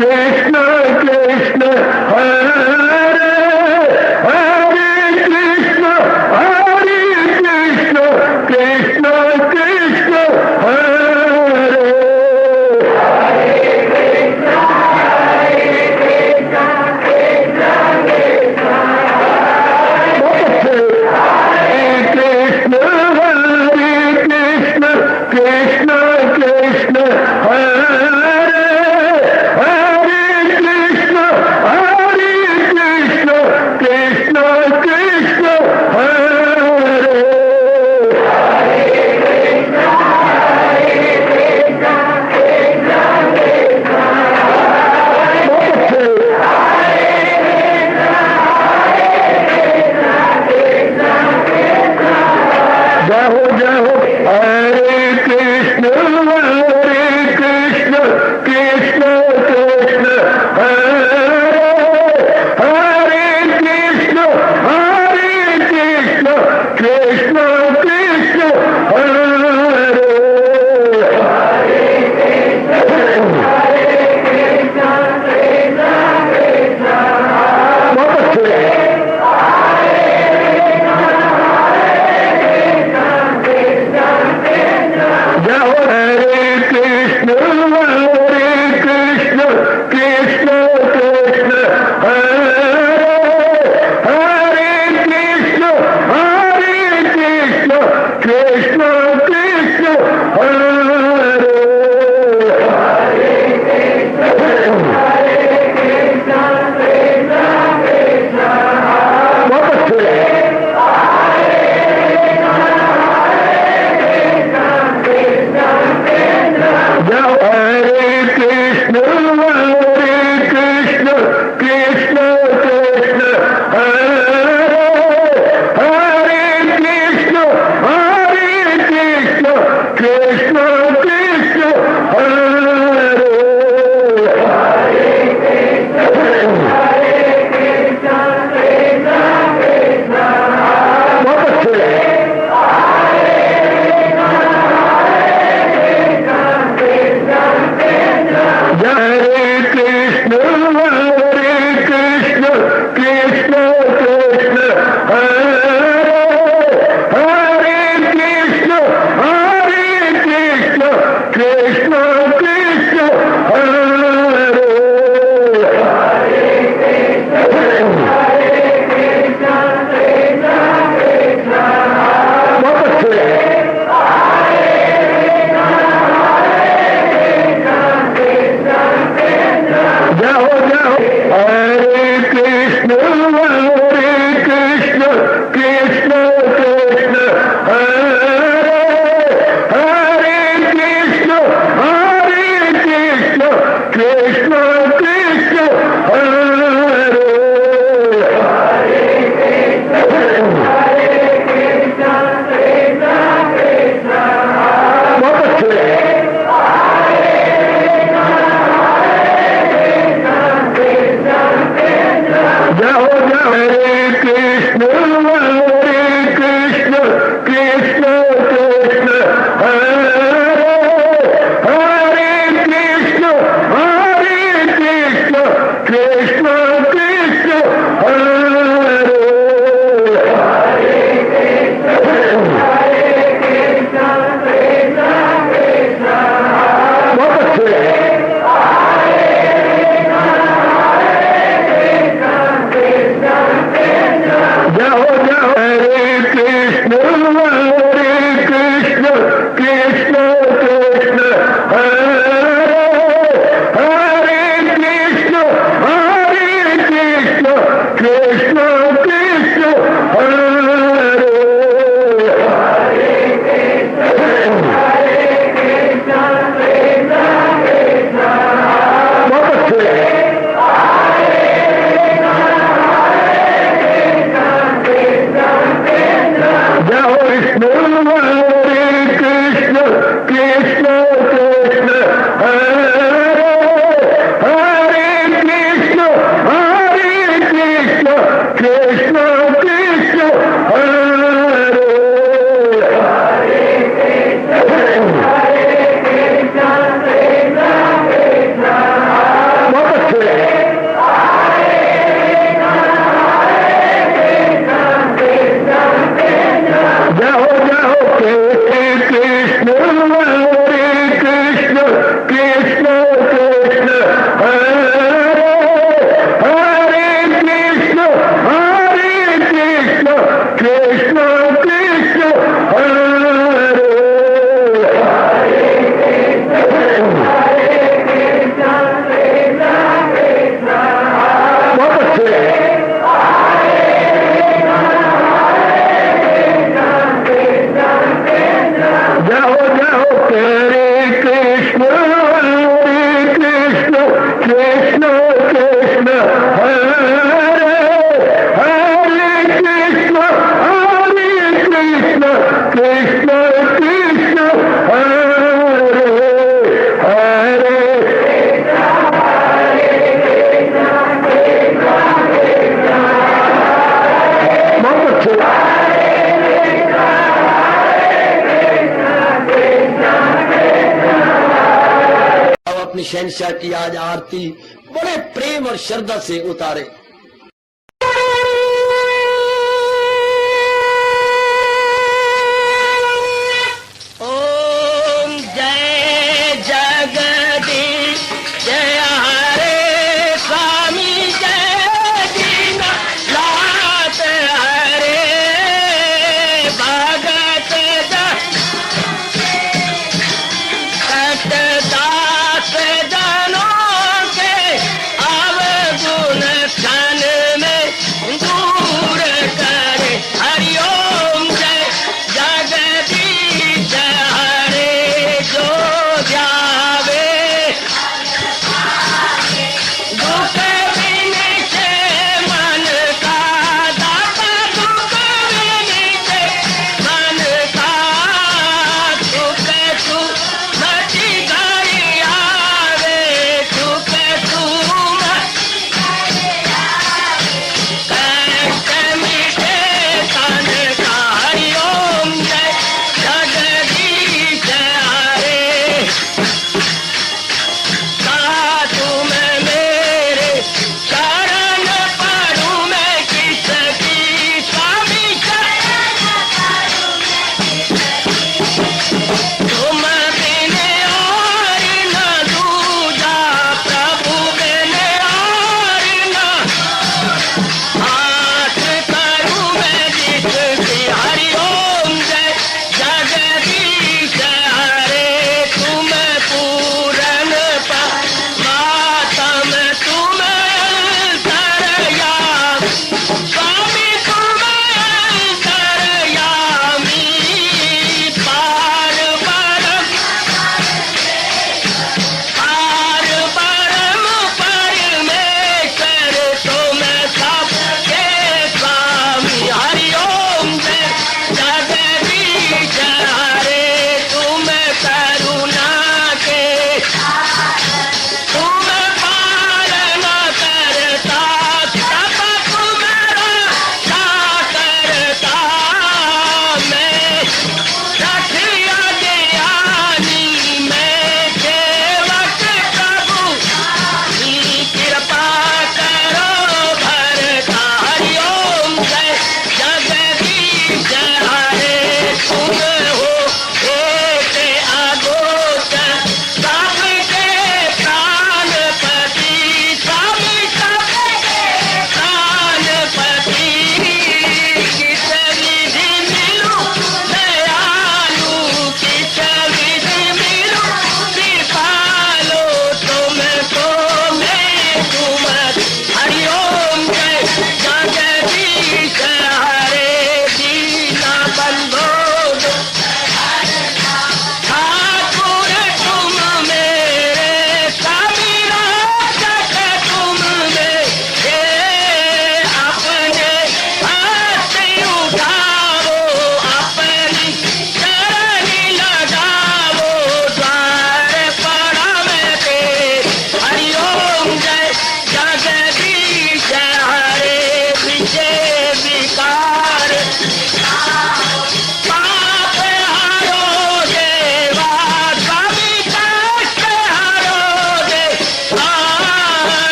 Krishna अपनी शहनशाह की आज आरती बड़े प्रेम और श्रद्धा से उतारे। ओम जय जगदीश जय हरे स्वामी जय दीनानाथ हरे भगत सतदास जनों के अवगुण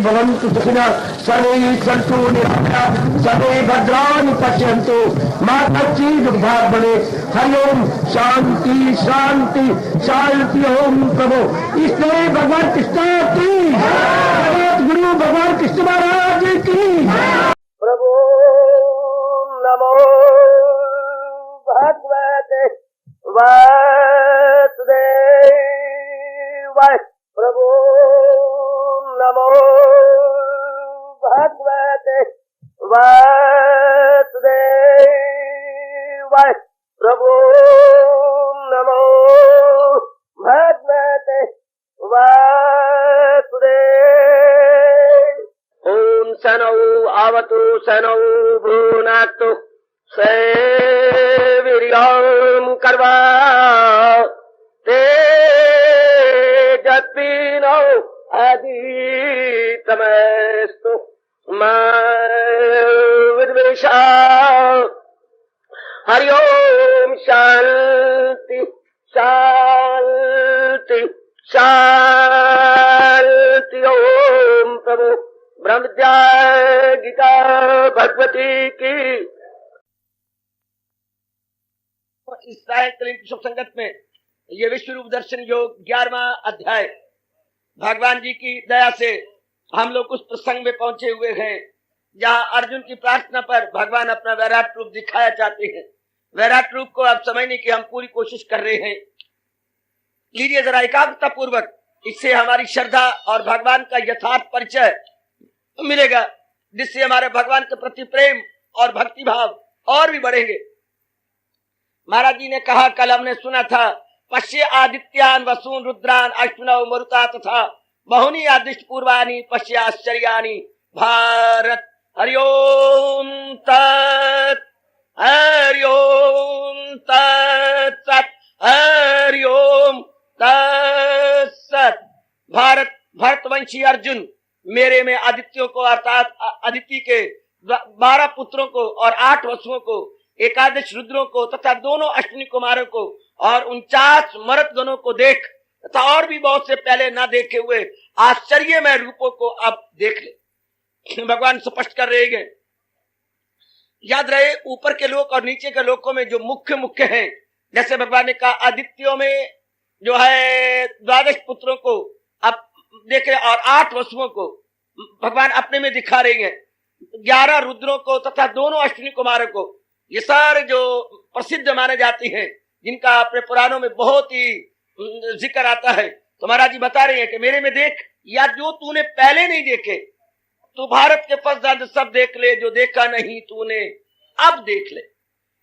भवन्तु सुखिनः सर्वे सन्तु निरामयाः सर्वे भद्राणि पश्यन्तु मा कश्चित् दुर्भाग्यं भवेत्। हरि ओम शांति शांति शांति। ओम प्रभु इसलिए भगवान कृष्ण की जगत गुरु भगवान कृष्ण महाराज की प्रभु नमो भगवते वासुदेवाय। प्रभु नमो भगवते वासुदेवाय। प्रभु नमो भगवते वासुदेवाय। ओम सनौ आवतु सनौ भुनातु सेवीर्यं कर्वा तेजस्विनो आदितमस्तु मा विद्वेषा। हरि ओम शांति शांति शांति। ओम प्रभु ब्रह्म विद्या गीता भगवती की। इस सायंकालीन शुभ संगत में ये विश्व रूप दर्शन योग 11वां अध्याय भगवान जी की दया से हम लोग उस प्रसंग में पहुंचे हुए हैं जहां अर्जुन की प्रार्थना पर भगवान अपना वैराट रूप दिखाया चाहते हैं। वैराट रूप को आप समझने की हम पूरी कोशिश कर रहे हैं। लीजिए जरा एकाग्रता पूर्वक, इससे हमारी श्रद्धा और भगवान का यथार्थ परिचय मिलेगा, जिससे हमारे भगवान के प्रति प्रेम और भक्ति भाव और भी बढ़ेंगे। महाराज जी ने कहा, कल हमने सुना था, पश्य आदित्यान वसून रुद्रान अश्विनौ मरुता तथा बहुनी आदिष्ट पूर्वाणी पश्य आश्चर्यानि भारत। हरिओम तत् हरिओम तत्सत् हरिओम तत्सत्। भारत भरतवंशी अर्जुन मेरे में आदित्यों को अर्थात अदिति के 12 पुत्रों को और 8 वसुओं को, एकादश रुद्रों को तथा दोनों अश्विनी कुमारों को और 49 मरद गणों को देख तथा और भी बहुत से पहले ना देखे हुए आश्चर्यमय रूपों को अब देख ले। भगवान स्पष्ट कर रहे हैं। याद रहे, ऊपर के लोक और नीचे के लोकों में जो मुख्य हैं, जैसे भगवान ने कहा आदित्यों में जो है 12 पुत्रों को अब देख रहे और 8 वसुओं को भगवान अपने में दिखा रहे हैं, 11 रुद्रों को तथा दोनों अश्विनी कुमारों को। ये सारे जो प्रसिद्ध माने जाते हैं, जिनका अपने पुराणों में बहुत ही जिक्र आता है, तो महाराज जी बता रहे हैं कि मेरे में देख, या जो तूने पहले नहीं देखे तो भारत के पश्चात सब देख ले, जो देखा नहीं तूने अब देख ले।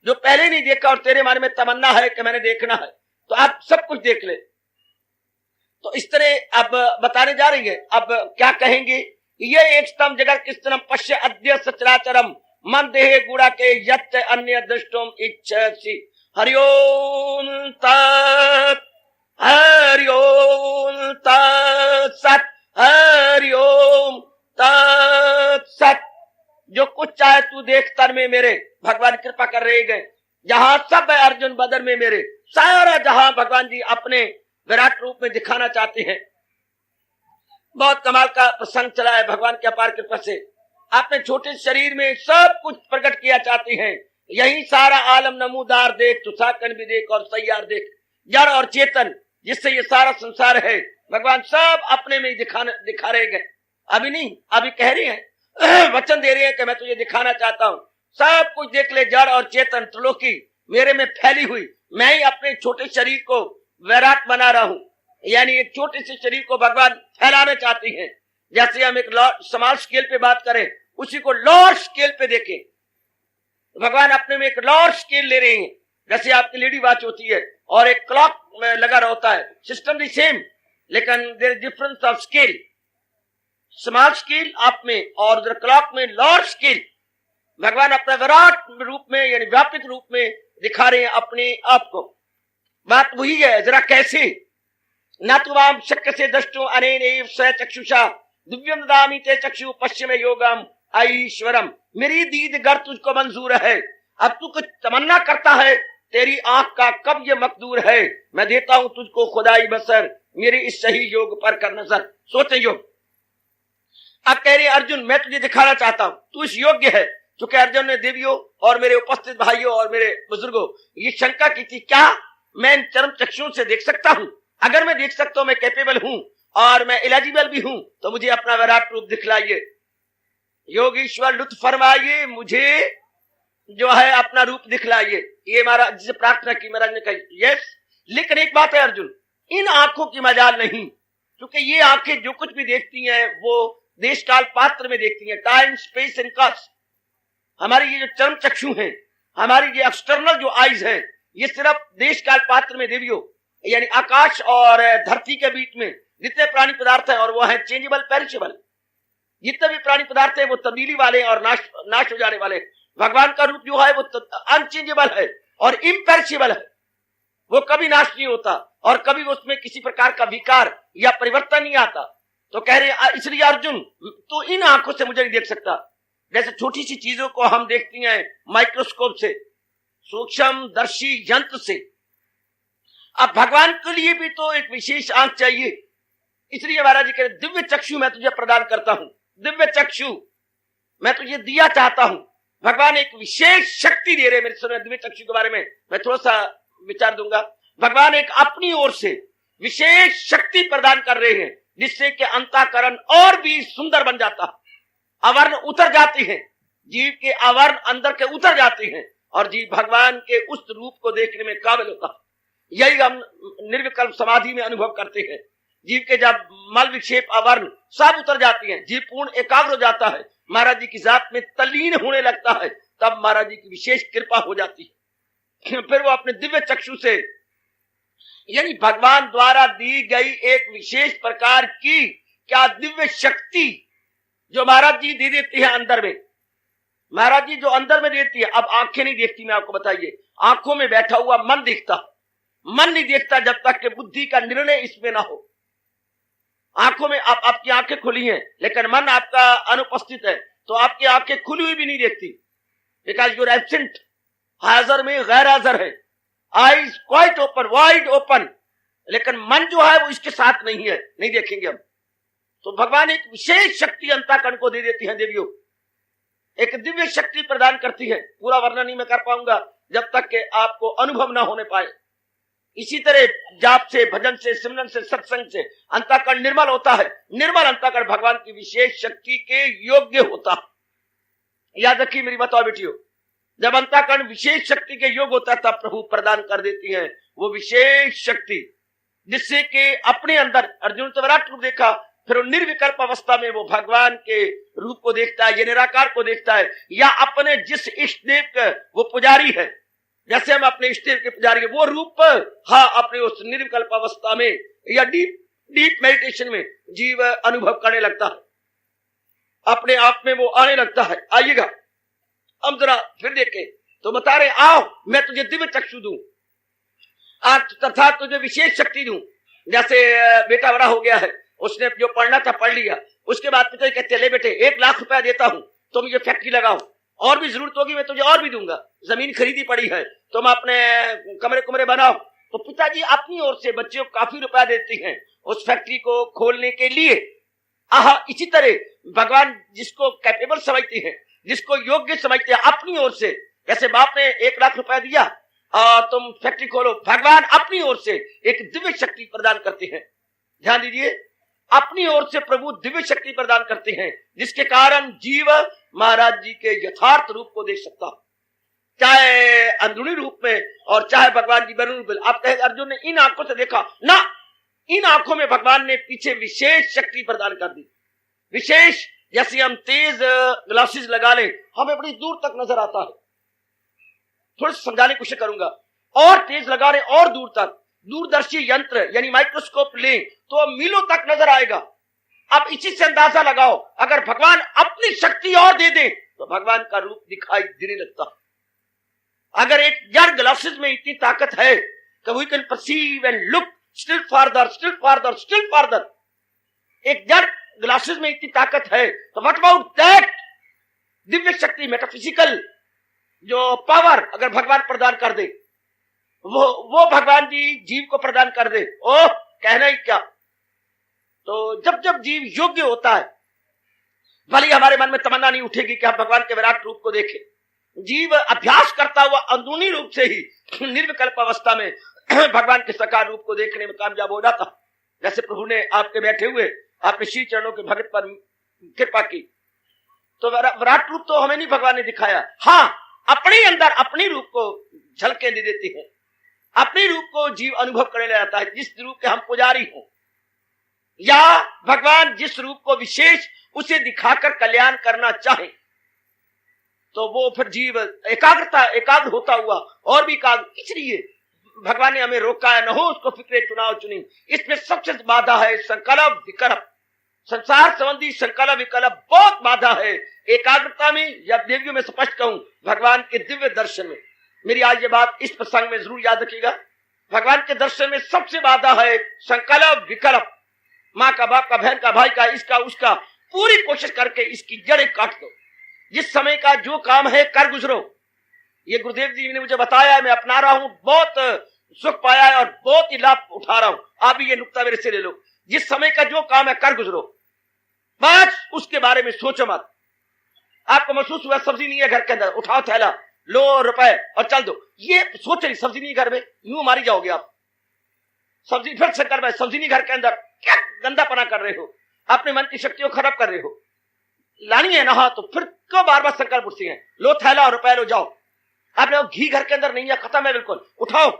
जो पहले नहीं देखा और तेरे मन में तमन्ना है कि मैंने देखना है, तो अब सब कुछ देख ले। तो इस तरह अब बताने जा रही है। अब क्या कहेंगे, ये एक स्तंभ जगत किस्तनम पश्य अद्य सचराचरम मन देहे गुड़ा के यत् अन्य दृष्टोम इच्छसि। हरिओम तत् हरिओम तत्सत् हरिओम तत्सत्। जो कुछ चाहे तू देख तर में मेरे, भगवान कृपा कर रहे गए। जहां सब है अर्जुन बदर में मेरे, सारा जहां भगवान जी अपने विराट रूप में दिखाना चाहते हैं। बहुत कमाल का प्रसंग चला है भगवान के अपार कृपा से। अपने छोटे शरीर में सब कुछ प्रकट किया चाहते हैं। यही सारा आलम नमूदार देख, तुसाकन भी देख और सैयार देख, जड़ और चेतन जिससे ये सारा संसार है, भगवान सब अपने में दिखा रहे गए। अभी नहीं, अभी कह रहे हैं, वचन दे रहे हैं कि मैं तुझे दिखाना चाहता हूँ। सब कुछ देख ले, जड़ और चेतन त्रिलोकी मेरे में फैली हुई। मैं ही अपने छोटे शरीर को वैराट बना रहा हूँ। यानी एक छोटे से शरीर को भगवान फैलाना चाहते हैं। जैसे हम एक स्मॉल स्केल पे बात करें, उसी को लार्ज स्केल पे देखें। भगवान अपने में एक लार्ज स्केल ले रहे हैं। जैसे आपकी लेडी वॉच होती है और एक क्लॉक में लगा होता है, सिस्टम दी सेम, लेकिन there is difference of scale. Small scale आप में और क्लॉक में लार्ज स्केल। भगवान अपने विराट रूप में यानी व्यापक रूप में दिखा रहे हैं अपने आप को। बात वही है, जरा कैसे न तुम शक्य से दृष्टो अनेन स चक्षुषा दिव्यम ददामि ते चक्षु पश्चिम योगम ऐश्वरम। मेरी दीद गर तुझको मंजूर है। अब तू कुछ तमन्ना करता है, तेरी आंख का कब ये मकदूर है। मैं देता हूं तुझको खुदाई बसर, मेरे इस सही योग पर कर नजर। सोचे योग अब कह रहे अर्जुन मैं तुझे दिखाना चाहता हूं, तू इस योग्य है। चूंकि अर्जुन ने देवियों और मेरे उपस्थित भाइयों और मेरे बुजुर्गों ये शंका की थी, क्या मैं इन चरम चक्षुओं से देख सकता हूं? अगर मैं देख सकता हूं, मैं कैपेबल हूं और मैं एलिजिबल भी हूं, तो मुझे अपना विराट रूप दिखलाइए। योगीश्वर लुत्फ फरमाइए, मुझे जो है अपना रूप दिखलाइए। ये महाराज जी से प्रार्थना की, महाराज ने कही यस। लेकिन एक बात है अर्जुन, इन आंखों की मजाल नहीं, क्योंकि ये आंखें जो कुछ भी देखती हैं वो देश काल पात्र में देखती हैं, टाइम स्पेस एंड कास्ट। हमारी ये जो चरम चक्षु हैं, हमारी ये एक्सटर्नल जो आईज हैं, ये सिर्फ देश काल पात्र में देवियों यानी आकाश और धरती के बीच में जितने प्राणी पदार्थ हैं, और वो है चेंजेबल पेरिशेबल, जितने भी प्राणी पदार्थ है वो तब्दीली वाले और नाश हो जाने वाले। भगवान का रूप जो है वो अनचेंजेबल है और इम्पेरिशेबल है, वो कभी नाश नहीं होता और कभी उसमें किसी प्रकार का विकार या परिवर्तन नहीं आता। तो कह रहे इसलिए अर्जुन तो इन आंखों से मुझे नहीं देख सकता। जैसे छोटी सी चीजों को हम देखती हैं माइक्रोस्कोप से, सूक्ष्म दर्शी यंत्र से, अब भगवान के लिए भी तो एक विशेष आंख चाहिए। इसलिए महाराज जी कह रहे दिव्य चक्षु मैं तुझे प्रदान करता हूं, दिव्य चक्षु मैं तुझे दिया चाहता हूं। भगवान एक विशेष शक्ति दे रहे। मेरे सुनो दिव्य चक्षु के बारे में मैं थोड़ा सा विचार दूंगा। भगवान एक अपनी ओर से विशेष शक्ति प्रदान कर रहे हैं, जिससे कि अंतःकरण और भी सुंदर बन जाता, आवरण उतर जाती है, जीव के आवरण अंदर के उतर जाते हैं और जीव भगवान के उस रूप को देखने में काबिल होता है। यही हम निर्विकल्प समाधि में अनुभव करते हैं। जीव के जब मल विक्षेप आवरण सब उतर जाती हैं, जीव पूर्ण एकाग्र हो जाता है, महाराज जी की जात में तल्लीन होने लगता है, तब महाराज जी की विशेष कृपा हो जाती है। फिर वो अपने दिव्य चक्षु से यानी भगवान द्वारा दी गई एक विशेष प्रकार की क्या दिव्य शक्ति जो महाराज जी दे देती है अंदर में। महाराज जी जो अंदर में देती है, अब आंखें नहीं देखती, मैं आपको बताइए, आंखों में बैठा हुआ मन देखता, मन नहीं देखता जब तक कि बुद्धि का निर्णय इसमें ना हो। आंखों में आपकी आंखें खुली हैं लेकिन मन आपका अनुपस्थित है, तो आपकी आंखें खुली हुई भी नहीं देखती, बिकॉज यूर एब्सेंट, हाजिर में गैर हाजिर है, eyes quite open, wide open, लेकिन मन जो है वो इसके साथ नहीं है, नहीं देखेंगे हम। तो भगवान एक विशेष शक्ति अंतःकरण को दे देती है देवियों, एक दिव्य शक्ति प्रदान करती है। पूरा वर्णन नहीं मैं कर पाऊंगा जब तक कि आपको अनुभव ना होने पाए। इसी तरह जाप से, भजन से, सिमरन से, सत्संग से अंतःकरण निर्मल होता है। निर्मल अंतःकरण भगवान की विशेष शक्ति के योग्य होता है। याद रखिए मेरी बताओ बेटियों, जब अंतःकरण विशेष शक्ति के योग्य होता है तब प्रभु प्रदान कर देती है वो विशेष शक्ति, जिससे कि अपने अंदर अर्जुन तो विराट रूप देखा, फिर निर्विकल्प अवस्था में वो भगवान के रूप को देखता है या निराकार को देखता है, या अपने जिस इष्ट देव का वो पुजारी है, जैसे हम अपने इष्ट देव के पुजारी है, वो रूप हाँ अपने उस निर्विकल्प अवस्था में या डीप मेडिटेशन में जीव अनुभव करने लगता है, अपने आप में वो आने लगता है। आइएगा हम जरा फिर देखें, तो बता रहे आओ मैं तुझे दिव्य चक्षु दूं तथा तुझे विशेष शक्ति दूं। जैसे बेटा बड़ा हो गया है, उसने जो पढ़ना था पढ़ लिया, उसके बाद पिता कहते ले बेटे 1 लाख रुपया देता हूं तो मुझे फैक्ट्री लगाओ, और भी जरूरत होगी मैं तुझे और भी दूंगा, जमीन खरीदी पड़ी है तुम अपने कमरे बनाओ। तो पिताजी अपनी ओर से बच्चे को काफी रुपया देते हैं उस फैक्ट्री को खोलने के लिए। इसी तरह भगवान जिसको कैपेबल समझते हैं, जिसको योग्य समझते हैं, अपनी ओर से, जैसे बाप ने 1 लाख रुपया दिया तुम फैक्ट्री खोलो, भगवान अपनी ओर से एक दिव्य शक्ति प्रदान करते हैं। ध्यान दीजिए, अपनी ओर से प्रभु दिव्य शक्ति प्रदान करते हैं, जिसके कारण जीव महाराज जी के यथार्थ रूप को देख सकता, चाहे अंदरूनी रूप में और चाहे भगवान जी बैरून रूप में। आप कहें अर्जुन ने इन आंखों से देखा ना, इन आंखों में भगवान ने पीछे विशेष शक्ति प्रदान कर दी, विशेष। जैसे हम तेज ग्लासेस लगा लें हमें बड़ी दूर तक नजर आता है, थोड़ा समझाने की कोशिश करूंगा, और तेज लगा रहे और दूर तक, दूरदर्शी यंत्र यानी माइक्रोस्कोप लें तो मीलों तक नजर आएगा। अब इसी से अंदाजा लगाओ, अगर भगवान अपनी शक्ति और दे दे तो भगवान का रूप दिखाई देने लगता। अगर एक जड़ ग्लासेस में इतनी ताकत है कि we can perceive and look still farther, still farther, still farther, एक जड़ ग्लासेस में इतनी ताकत है, तो व्हाट अबाउट दैट दिव्य शक्ति, मेटाफिजिकल जो पावर अगर भगवान प्रदान कर दे, वो भगवान जी जीव को प्रदान कर दे, ओह कहना ही क्या। तो जब जब जीव योग्य होता है भले हमारे मन में तमन्ना नहीं उठेगी कि हम भगवान के विराट रूप को देखें। जीव अभ्यास करता हुआ अंदरूनी रूप से ही निर्विकल्प अवस्था में भगवान के साकार रूप को देखने में कामयाब हो जाता। जैसे प्रभु ने आपके बैठे हुए आपने श्री चरणों के भगत पर कृपा की, तो विराट रूप तो हमें नहीं भगवान ने दिखाया, हाँ अपने अंदर अपनी रूप को झलके दे देती है, अपने रूप को जीव अनुभव करने लग जाता है, जिस रूप के हम पुजारी हो, या भगवान जिस रूप को विशेष उसे दिखाकर कल्याण करना चाहे, तो वो फिर जीव एकाग्र होता हुआ और भी एकाग्र। इसलिए भगवान ने हमें रोका है, न हो उसको फिक्रे चुनाव चुनी। इसमें सबसे बाधा है संकल्प विकल्प, संसार संबंधी संकल्प विकल्प बहुत बाधा है एकाग्रता में, या देवियों में स्पष्ट कहूं भगवान के दिव्य दर्शन में। मेरी आज ये बात इस प्रसंग में जरूर याद रखिएगा, भगवान के दर्शन में सबसे बाधा है संकल्प विकल्प। माँ का, बाप का, बहन का, भाई का, इसका उसका, पूरी कोशिश करके इसकी जड़ें काट दो। जिस समय का जो काम है कर गुजरो। ये गुरुदेव जी ने मुझे बताया है, मैं अपना रहा हूं, बहुत सुख पाया है और बहुत ही लाभ उठा रहा हूं। आप भी ये नुक्ता मेरे से ले लो, जिस समय का जो काम है कर गुजरो, बस उसके बारे में सोचो मत। आपको महसूस हुआ सब्जी नहीं है घर के अंदर, उठाओ थैला, लो रुपए और चल दो, ये सोच रही सब्जी नहीं घर में, यूं मारी जाओगे आप। सब्जी फिर से कर रहे, सब्जी नहीं घर के अंदर, क्या गंदापना कर रहे हो, अपने मन की शक्तियों खराब कर रहे हो। लानी है ना, हाँ, तो फिर क्यों बार बार संकल्प उठती है, लो थैला और रुपए लो जाओ। आपने घी घर के अंदर नहीं है, खत्म है बिल्कुल, उठाओ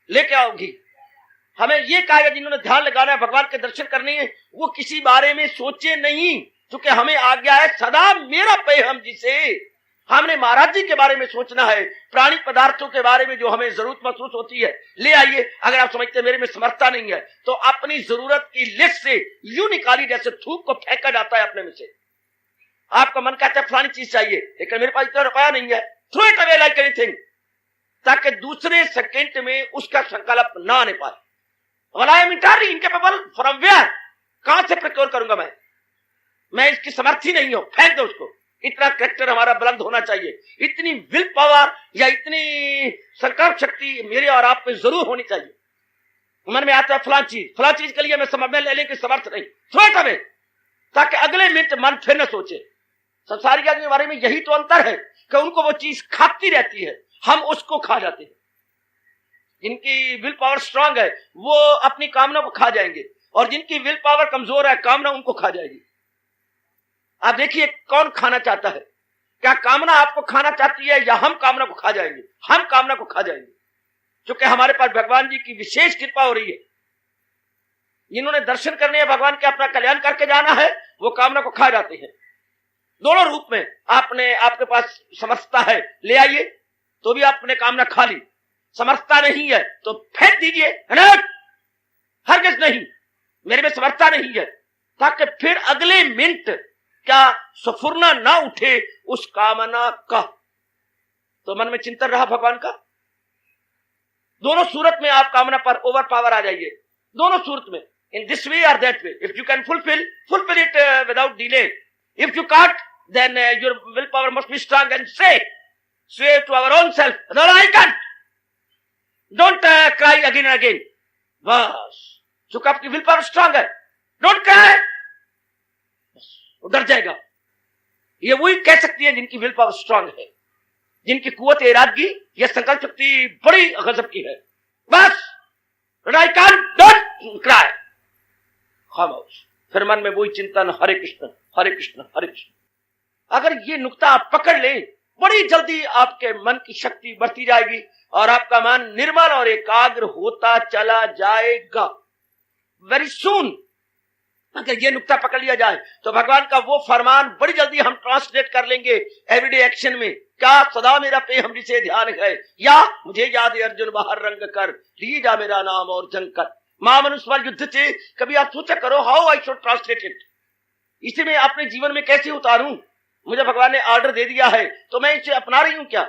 लेके आओ घी। हमें ये कहा है जिन्होंने ध्यान लगाना है, भगवान के दर्शन करने हैं, वो किसी बारे में सोचे नहीं, क्योंकि हमें आज्ञा है सदा मेरा पे हम जिसे। हमने महाराज जी के बारे में सोचना है, प्राणी पदार्थों के बारे में जो हमें जरूरत महसूस होती है ले आइए। अगर आप समझते मेरे में समर्था नहीं है तो अपनी जरूरत की लिस्ट से यूं निकाली जैसे थूक को फेंका जाता है अपने में से। आपका मन कहता है फलानी चीज चाहिए, लेकिन मेरे पास इतना रुपया नहीं है, throw it away like anything, ताकि दूसरे सेकंड में उसका संकल्प ना आने पाए। I am entirely incapable from where, कहां से प्रोक्योर करूंगा मैं इसकी समर्थी नहीं हूं, फेंक दो उसको। इतना कैरेक्टर हमारा बुलंद होना चाहिए, इतनी विल पावर या इतनी संकल्प शक्ति मेरे और आप में जरूर होनी चाहिए। मन में आता है फलां चीज के लिए मैं लेने की समर्थ नहीं, थ्रो इट अवे, ताकि अगले मिनट मन फिर न सोचे। संसारिक आदमी के बारे में यही तो अंतर है कि उनको वो चीज खाती रहती है, हम उसको खा जाते हैं। जिनकी विल पावर स्ट्रांग है वो अपनी कामना को खा जाएंगे, और जिनकी विल पावर कमजोर है कामना उनको खा जाएगी। आप देखिए कौन खाना चाहता है, क्या कामना आपको खाना चाहती है या हम कामना को खा जाएंगे? हम कामना को खा जाएंगे, क्योंकि हमारे पास भगवान जी की विशेष कृपा हो रही है। जिन्होंने दर्शन करने हैं भगवान के, अपना कल्याण करके जाना है, वो कामना को खा जाते हैं। दोनों रूप में आपके पास समर्थता है ले आइए, तो भी आपने कामना खा ली। समर्थता नहीं है तो फेंक दीजिए, हरगिज़ नहीं, मेरे में समर्थता नहीं है, ताकि फिर अगले मिनट क्या सफुरना ना उठे उस कामना का। तो मन में चिंतन रहा भगवान का। दोनों सूरत में आप कामना पर ओवर पावर आ जाइए, दोनों सूरत में, इन दिस वे और that way. If you can fulfil it without delay, if you can't then your willpower must be strong and say to our own self, no, I can't, don't cry again and again, बस चूंकि आपकी will power strong है, don't cry, डर जाएगा। ये वही कह सकती है जिनकी विल पावर स्ट्रांग है, जिनकी कुव्वत इरादगी या संकल्प शक्ति बड़ी गजब की है। बस आई कैन, डोंट क्राई, खामोश। फिर मन में वही चिंतन, हरे कृष्ण हरे कृष्ण हरे कृष्ण। अगर ये नुक्ता आप पकड़ लें, बड़ी जल्दी आपके मन की शक्ति बढ़ती जाएगी और आपका मन निर्मल और एकाग्र होता चला जाएगा। वेरी सून अगर ये नुक्ता पकड़ लिया जाए तो भगवान का वो फरमान बड़ी जल्दी हम ट्रांसलेट कर लेंगे एवरीडे एक्शन में। क्या सदा मेरा पे हम जिसे ध्यान है, या मुझे याद है अर्जुन बाहर रंग कर, ली जा मेरा नाम और जंग कर। महामनुष्य युद्ध से कभी आप सोचा करो, how I should translate it, इसे मैं अपने जीवन में कैसे उतारूं? मुझे भगवान ने ऑर्डर दे दिया है तो मैं इसे अपना रही हूं क्या?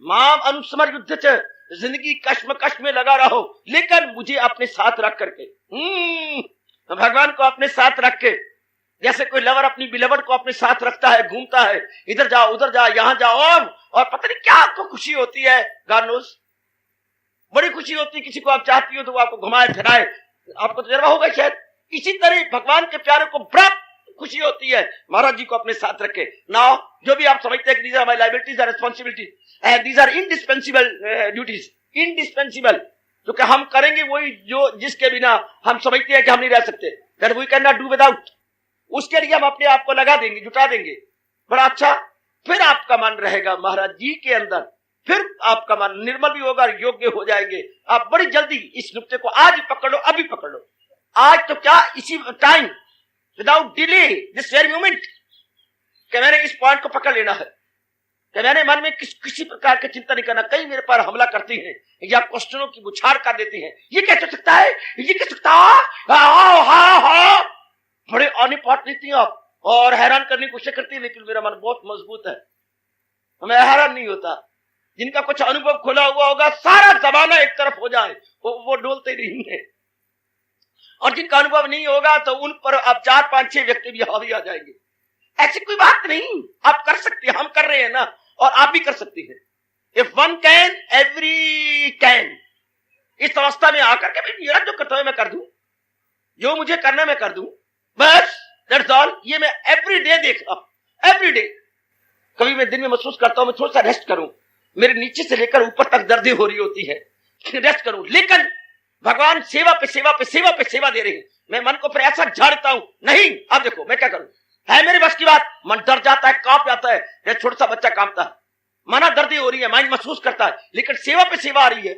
माम अनुस्मर युद्ध च, जिंदगी कश्म में लगा रहो, लेकिन मुझे अपने साथ रख करके, भगवान को अपने साथ रख के, जैसे कोई लवर अपनी बिलवड को अपने साथ रखता है, घूमता है, इधर जाओ उधर जाओ यहां जाओ, और पता नहीं क्या आपको खुशी होती है, गॉड नोस, बड़ी खुशी होती है। किसी को आप चाहती हो तो वो आपको घुमाए फिराए, आपको तजर्बा होगा शायद। इसी तरह भगवान के प्यारे को बड़ा खुशी होती है महाराज जी को अपने साथ रखे। नाउ जो भी आप समझते हैं कि these are my liabilities and responsibilities and these are indispensable duties, indispensable, क्योंकि हम करेंगे वही जो जिसके बिना हम समझते हैं कि हम नहीं रह सकते, that we cannot do without, उसके लिए हम अपने आप को लगा देंगे, जुटा देंगे। बड़ा अच्छा, फिर आपका मन रहेगा महाराज जी के अंदर, फिर आपका मन निर्मल भी होगा, योग्य हो जाएंगे। आप बड़ी जल्दी इस नुक्ते को आज ही पकड़ लो, अभी पकड़ लो, आज तो क्या इसी time, without delay, this very moment, कि मैंने इस पॉइंट को पकड़ लेना है, कि मैंने मन में किसी प्रकार की चिंता नहीं करना। कई मेरे पर हमला करती हैं या क्वेश्चनों की बुछार कर देती हैं, ये कैसे सकता है, ये कैसे सकता है, बड़े अनिपात लेती हैं आप और हैरान करने की कोशिश करती है, लेकिन मेरा मन बहुत मजबूत है, मैं हैरान नहीं होता। जिनका कुछ अनुभव खुला हुआ होगा, सारा जमाना एक तरफ हो जाए वो डोलते नहीं है, और जिनका अनुभव नहीं होगा तो उन पर आप 4, 5, 6 व्यक्ति भी हावी आ जाएंगे। ऐसी कोई बात नहीं, आप कर सकते हैं, हम कर रहे हैं ना, और आप भी कर सकते हैं। If one can every can, इस अवस्था में आकर के मेरा जो कर्तव्य मैं कर दूं, जो मुझे करना मैं कर दूं, बस दैट्स ऑल। ये मैं एवरी डे देख रहा हूं, एवरी डे। कभी मैं दिन में महसूस करता हूं मैं थोड़ा सा रेस्ट करूं, मेरे नीचे से लेकर ऊपर तक दर्दें हो रही होती है, रेस्ट करूं, लेकिन भगवान सेवा पे सेवा पे सेवा पे सेवा दे रहे हैं। मैं मन को फिर ऐसा झाड़ता हूं, नहीं अब देखो मैं क्या करूं, है मेरे बस की बात, मन डर जाता है, कांप जाता है, जैसे छोटा सा बच्चा कांपता है, माना दर्दी हो रही है, माइंड महसूस करता है, लेकिन सेवा पे सेवा आ रही है,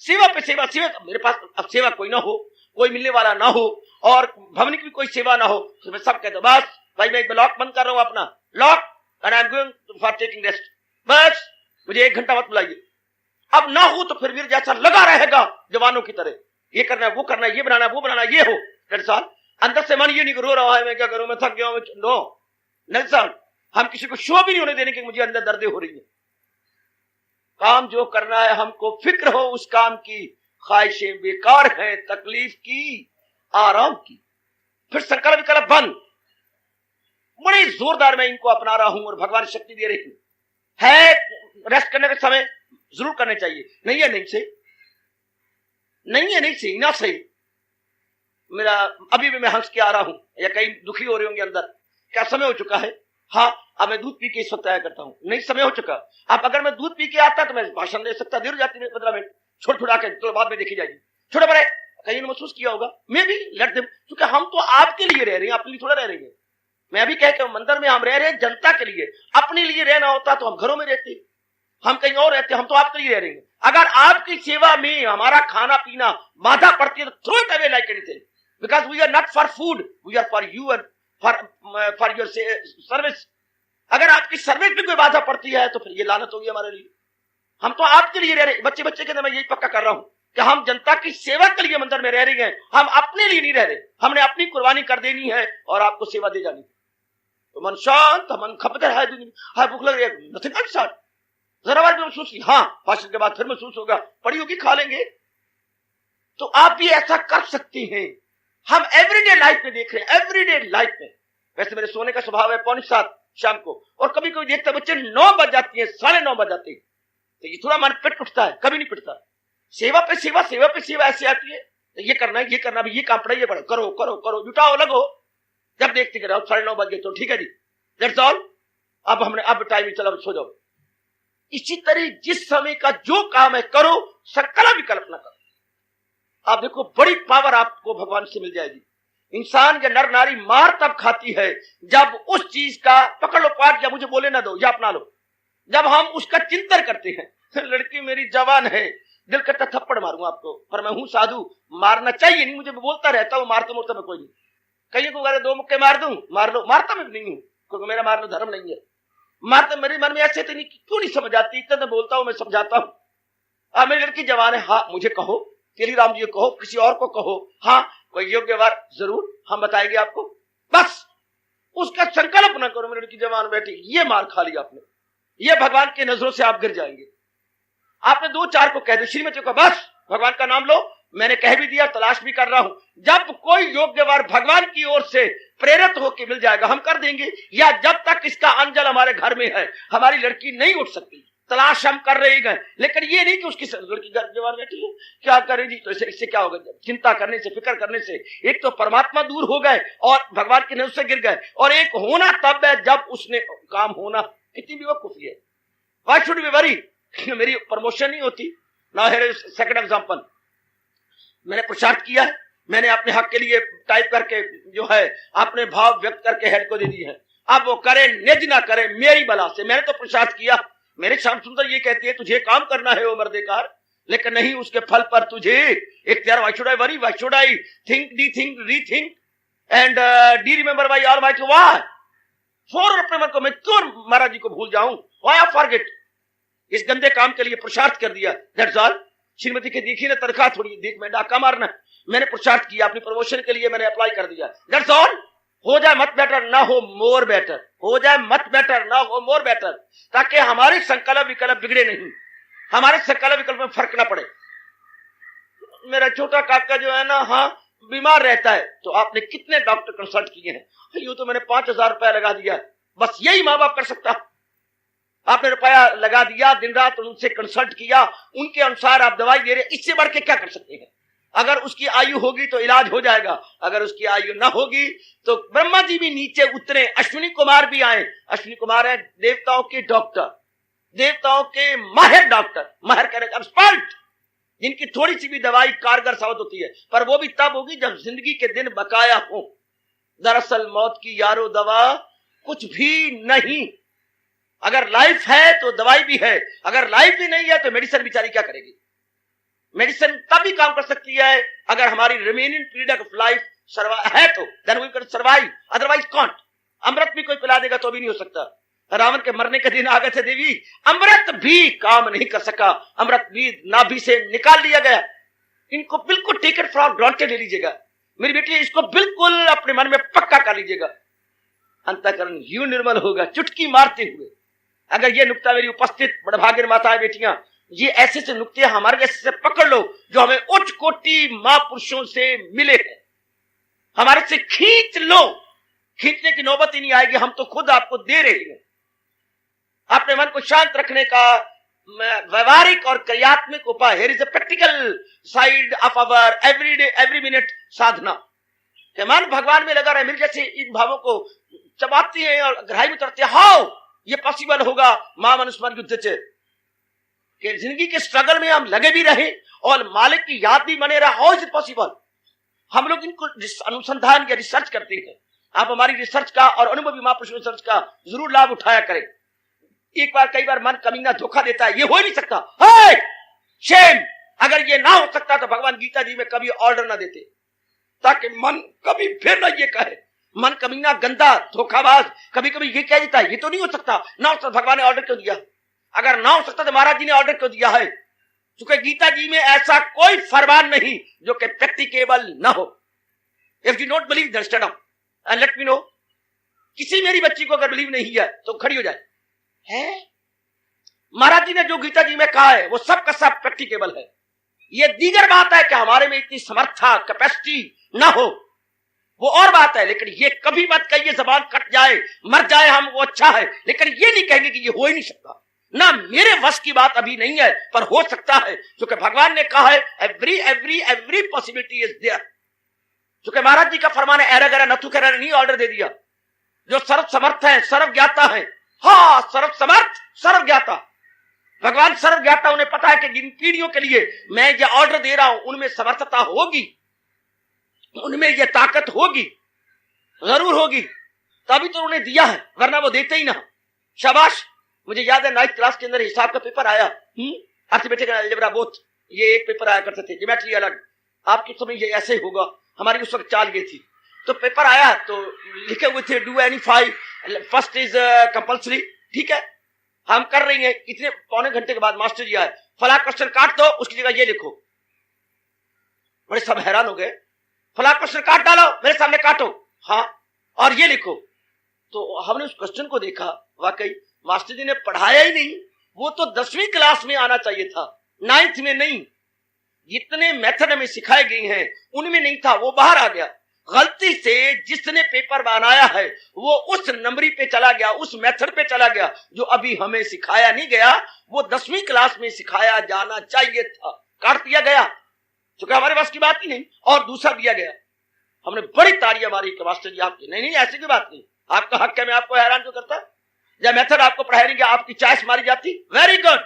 सेवा पे सेवा, सेवा मेरे पास अब सेवा कोई ना हो, कोई मिलने वाला ना हो, और भवन की भी कोई सेवा ना हो, तो मैं सब कहता हूं बस भाई मैं लॉक बंद कर रहा हूं अपना lock, and I am going for taking rest, बस मुझे 1 घंटा मत बुलाइए। अब ना हो तो फिर भी जैसा लगा रहेगा जवानों की तरह, ये करना है, वो करना है, ये बनाना है, वो बनाना है, ये हो। साल अंदर से मन ये नहीं रो रहा है मैं क्या करूं, मैं थक गया हूं, नो नहीं साहब, हम किसी को शो भी नहीं होने देने की मुझे अंदर दर्दें हो रही है। काम जो करना है हमको फिक्र हो उस काम की, ख्वाहिशें बेकार हैं, तकलीफ की, आराम की, फिर संकल्प विकल्प बंद। बड़े जोरदार मैं इनको अपना रहा हूं और भगवान शक्ति दे रही है। रेस्ट करने के समय जरूर करने चाहिए, नहीं है नहीं सही, नहीं है नहीं सही, ना सही। मेरा अभी भी मैं हंस के आ रहा हूं, या कहीं दुखी हो रहे होंगे अंदर, क्या समय हो चुका है, हाँ अब मैं दूध पी के इस वक्त आया करता हूं, नहीं समय हो चुका। अब अगर मैं दूध पी के आता तो मैं भाषण दे सकता, देर हो जाती 15 मिनट, छोड़ छुड़ा के तो बाद में देखी जाएगी, छोटे बड़े कहीं ने महसूस किया होगा, मैं भी लड़ दे, क्योंकि हम तो आपके लिए रह रहे हैं, अपने लिए थोड़ा रह रहे हैं। मैं अभी कह के मंदिर में हम रह रहे हैं जनता के लिए, अपने लिए रहना होता तो हम घरों में रहते, हम कहीं और रहते, हम तो आपके लिए रह रहे हैं। अगर आपकी सेवा में हमारा खाना पीना बाधा पड़ती है तो throw it away like anything, because we are not for food, we are for you and for your service. अगर आपकी सर्विस में कोई बाधा पड़ती है तो फिर ये लानत होगी हमारे लिए। हम तो आपके लिए रह रहे, बच्चे बच्चे के अंदर मैं यही पक्का कर रहा हूं कि हम जनता की सेवा के लिए मंदिर में रह रहे हैं, हम अपने लिए नहीं रह रहे, हमने अपनी कुर्बानी कर देनी है और आपको सेवा दे जानी है। तो मन शांत, मन खपत है, भूख लग रही है, नथिंग एल्स, जरा बार भी महसूस की, हाँ भाषण के बाद फिर महसूस होगा, पड़ी होगी खा लेंगे, तो आप भी ऐसा कर सकते हैं। हम एवरीडे लाइफ में देख रहे हैं, एवरीडे लाइफ में। वैसे मेरे सोने का स्वभाव है 6:45 शाम को, और कभी कभी देखते बच्चे 9 बज जाती है, 9:30 बज जाते हैं, तो ये थोड़ा मन पिट उठता है, कभी नहीं पिटता। सेवा पे सेवा, सेवा पे सेवा ऐसी आती है, तो ये करना है, ये करना भी, ये काम पड़ा, ये पड़ा, करो करो करो, जुटाओ लगो। जब देखते कि 9:30 बज गए तो ठीक है जी, दैट्स ऑल, अब हमने अब टाइम ही चला, सो जाओ। इसी तरह जिस समय का जो काम है करो, संकल्प विकल्प ना करो। आप देखो बड़ी पावर आपको भगवान से मिल जाएगी। इंसान के नर नारी मार तब खाती है जब उस चीज का पकड़ लो पाठ, या मुझे बोले ना दो या अपना लो, जब हम उसका चिंतन करते हैं। लड़की मेरी जवान है, दिल करता थप्पड़ मारूं आपको, पर मैं हूं साधु, मारना चाहिए नहीं, मुझे बोलता रहता हूं, मारते मोरते में कोई नहीं, कहीं को अगर 2 मुक्के मार दूं, मार लो, मारता मैं नहीं हूं, क्योंकि मेरा मारना धर्म नहीं है। मारते मेरे मन में ऐसे तो नहीं, क्यों नहीं समझ आती, इतना बोलता हूं, मैं समझाता हूं। मेरी लड़की जवान है, हाँ मुझे कहो, तेली राम जी को कहो, किसी और को कहो, हाँ कोई योग्य वार जरूर हम बताएंगे आपको, बस उसका संकल्प ना करो। मेरी लड़की जवान बैठी, ये मार खा लिया आपने, ये भगवान की नजरों से आप गिर जाएंगे। आपने 2-4 को कह दो, श्रीमती को बस भगवान का नाम लो, मैंने कह भी दिया, तलाश भी कर रहा हूं। जब कोई योग्य वार भगवान की ओर से प्रेरित होकर मिल जाएगा हम कर देंगे, या जब तक इसका अंजल हमारे घर में है हमारी लड़की नहीं उठ सकती, तलाश हम कर रहे गए, लेकिन ये नहीं कि उसकी लड़की घर जवान बैठी है, क्या करे जी, तो इससे क्या होगा? चिंता करने से, फिक्र करने से एक तो परमात्मा दूर हो गए और भगवान की नजर से गिर गए, और एक होना तब है जब उसने काम होना। कितनी बेवकूफी है। Why should be worry? मेरी प्रमोशन नहीं होती ना। सेकंड एग्जांपल, मैंने पुरुषार्थ किया है, मैंने अपने हक के लिए टाइप करके जो है अपने भाव व्यक्त करके हेड को दे दी है। अब वो करे निज ना करे मेरी बला से, मैंने तो पुरुषार्थ किया। मेरे श्याम सुंदर ये कहती है तुझे काम करना है वो मर्देकार, लेकिन नहीं उसके फल पर तुझे इख्तियार। Why should I worry? Why should I think, rethink and the remember by almighty? Why for? अपने मन को मैं क्यों महाराज जी को भूल जाऊं? Why I forget? इस गंदे काम के लिए पुरुषार्थ कर दिया, दैट्स ऑल। श्रीमती के देखी ना तनख्वाह थोड़ी देख में डाका मारना, मैंने पुरुषार्थ किया, अपनी प्रमोशन के लिए मैंने अप्लाई कर दिया, दैट्स ऑल। हो जाए मत बेटर ना हो मोर बेटर, हो जाए मत बेटर ना हो मोर बेटर, ताकि हमारे संकल्प विकल्प बिगड़े नहीं, हमारे संकल्प विकल्प में फर्क ना पड़े। मेरा छोटा काका जो है ना, हाँ बीमार रहता है, तो आपने कितने डॉक्टर कंसल्ट किए हैं? यूं तो मैंने 5,000 रुपया लगा दिया, बस यही माँ बाप कर सकता। आपने रुपया लगा दिया, दिन रात उनसे कंसल्ट किया, उनके अनुसार आप दवाई दे रहे, इससे बढ़ के क्या कर सकते हैं? अगर उसकी आयु होगी तो इलाज हो जाएगा, अगर उसकी आयु ना होगी तो ब्रह्मा जी भी नीचे उतरे, अश्विनी कुमार भी आए। अश्विनी कुमार है देवताओं के डॉक्टर, देवताओं के माहिर डॉक्टर, माहिर करें एक्सपर्ट, जिनकी थोड़ी सी भी दवाई कारगर साबित होती है, पर वो भी तब होगी जब जिंदगी के दिन बकाया हो। दरअसल मौत की यारो दवा कुछ भी नहीं। अगर लाइफ है तो दवाई भी है, अगर लाइफ भी नहीं है तो मेडिसिन बेचारी क्या करेगी? मेडिसिन तभी काम कर सकती है अगर हमारी रिमेनिंग पीरियड ऑफ लाइफ है तो, then we can survive, otherwise can't. अमृत भी कोई पिला देगा तो भी नहीं हो सकता। रावण के मरने के दिन आ गए थे देवी, अमृत भी काम नहीं कर सका, अमृत भी नाभि से निकाल लिया गया। इनको बिल्कुल टिकट फॉर ग्रांटेड ले लीजिएगा मेरी बेटी, इसको बिल्कुल अपने मन में पक्का कर लीजिएगा। अंतःकरण यूं निर्मल होगा चुटकी मारते हुए। अगर ये नुक्ता मेरी उपस्थित बड़भागिन माताएं बेटियां, ये ऐसे से नुक्ते हमारे जैसे से पकड़ लो जो हमें उच्च कोटि महापुरुषों से मिले हैं, हमारे से खींच लो। खींचने की नौबत ही नहीं आएगी, हम तो खुद आपको दे रहे हैं। अपने मन को शांत रखने का व्यवहारिक और क्रियात्मक उपाय, here is a practical side of our everyday every minute साधना। कि मन भगवान में लगा रहे, मेरे जैसे इन भावों को चबाते हैं और गहराई में उतरते हैं। हाउ ये पॉसिबल होगा? मां मनुष्मान युद्ध से कि जिंदगी के स्ट्रगल में हम लगे भी रहे और मालिक की याद भी बने रहा। How is it possible? हम लोग इनको अनुसंधान या रिसर्च करते हैं। आप हमारी रिसर्च का और अनुभवी महापुरुष रिसर्च का जरूर लाभ उठाया करें। एक बार कई बार मन कमीना धोखा देता है, ये हो ही नहीं सकता, hey! शेम। अगर ये ना हो सकता तो भगवान गीता जी में कभी ऑर्डर ना देते, ताकि मन कभी फिर ना ये कहे मन कमीना गंदा धोखाबाज कभी कभी ये कह देता है ये तो नहीं हो सकता। ना हो सकता भगवान ने ऑर्डर क्यों दिया? अगर ना हो सकता तो महाराज जी ने ऑर्डर क्यों दिया है? क्योंकि गीता जी में ऐसा कोई फरमान नहीं जो कि प्रैक्टिकेबल ना हो। If you not believe then stand up and let me know. किसी मेरी बच्ची को अगर बिलीव नहीं है तो खड़ी हो जाए। है महाराज जी ने जो गीता जी में कहा है वो सब का सब प्रैक्टिकेबल है। ये दीगर बात है कि हमारे में इतनी समर्था कैपेसिटी ना हो, वो और बात है। लेकिन ये कभी मत कहिए जबान कट जाए मर जाए हम, वो अच्छा है, लेकिन ये नहीं कहेंगे कि ये हो ही नहीं सकता। ना मेरे वश की बात अभी नहीं है, पर हो सकता है, क्योंकि भगवान ने कहा है every every every possibility is there. क्योंकि महाराज जी का फरमान है एरा गरा नथु करा नहीं ऑर्डर दे दिया। जो सर्व समर्थ है, सर्व ज्ञाता है, हाँ सर्व समर्थ सर्व ज्ञाता, भगवान सर्व ज्ञाता। उन्हें पता है कि जिन पीढ़ियों के लिए मैं ये ऑर्डर दे रहा हूं उनमें समर्थता होगी, उनमें ये ताकत होगी, जरूर होगी, तभी तो उन्हें दिया है, वरना वो देते ही ना। शाबाश। मुझे याद है 9th क्लास के अंदर हिसाब का पेपर आया, अर्थमेटिक एंड अलजेब्रा बोथ, ये एक पेपर आया करते थे, ज्योमेट्री अलग। आपके समय ये ऐसे ही होगा, हमारी उस वक्त चाल ये थी। तो पेपर आया तो लिखे हुए थे do any 5, first is compulsory, ठीक है हम कर रही हैं। इतने पौने घंटे के बाद मास्टर जी आए, फला क्वेश्चन काट दो, उसकी जगह ये लिखो। बड़े सब हैरान हो गए, फला क्वेश्चन काट डालो, मेरे सामने काटो, हाँ और ये लिखो। तो हमने उस क्वेश्चन को देखा, वाकई मास्टर जी ने पढ़ाया ही नहीं। वो तो 10वीं क्लास में आना चाहिए था, 9th में नहीं। जितने मेथड में सिखाए गए हैं उनमें नहीं था, वो बाहर आ गया। गलती से जिसने पेपर बनाया है वो उस नंबरी पे चला गया, उस मेथड पे चला गया जो अभी हमें सिखाया नहीं गया, वो 10वीं क्लास में सिखाया जाना चाहिए था, काट दिया गया क्योंकि हमारे पास की बात ही नहीं, और दूसरा दिया गया। हमने बड़ी तालियां मारी कि मास्टर जी आपकी, नहीं नहीं ऐसी कोई बात नहीं, आपका हक है, मैं आपको हैरान क्यों करता, या मेथड आपको पढ़ाया नहीं गया, आपकी चॉइस मारी जाती, वेरी गुड,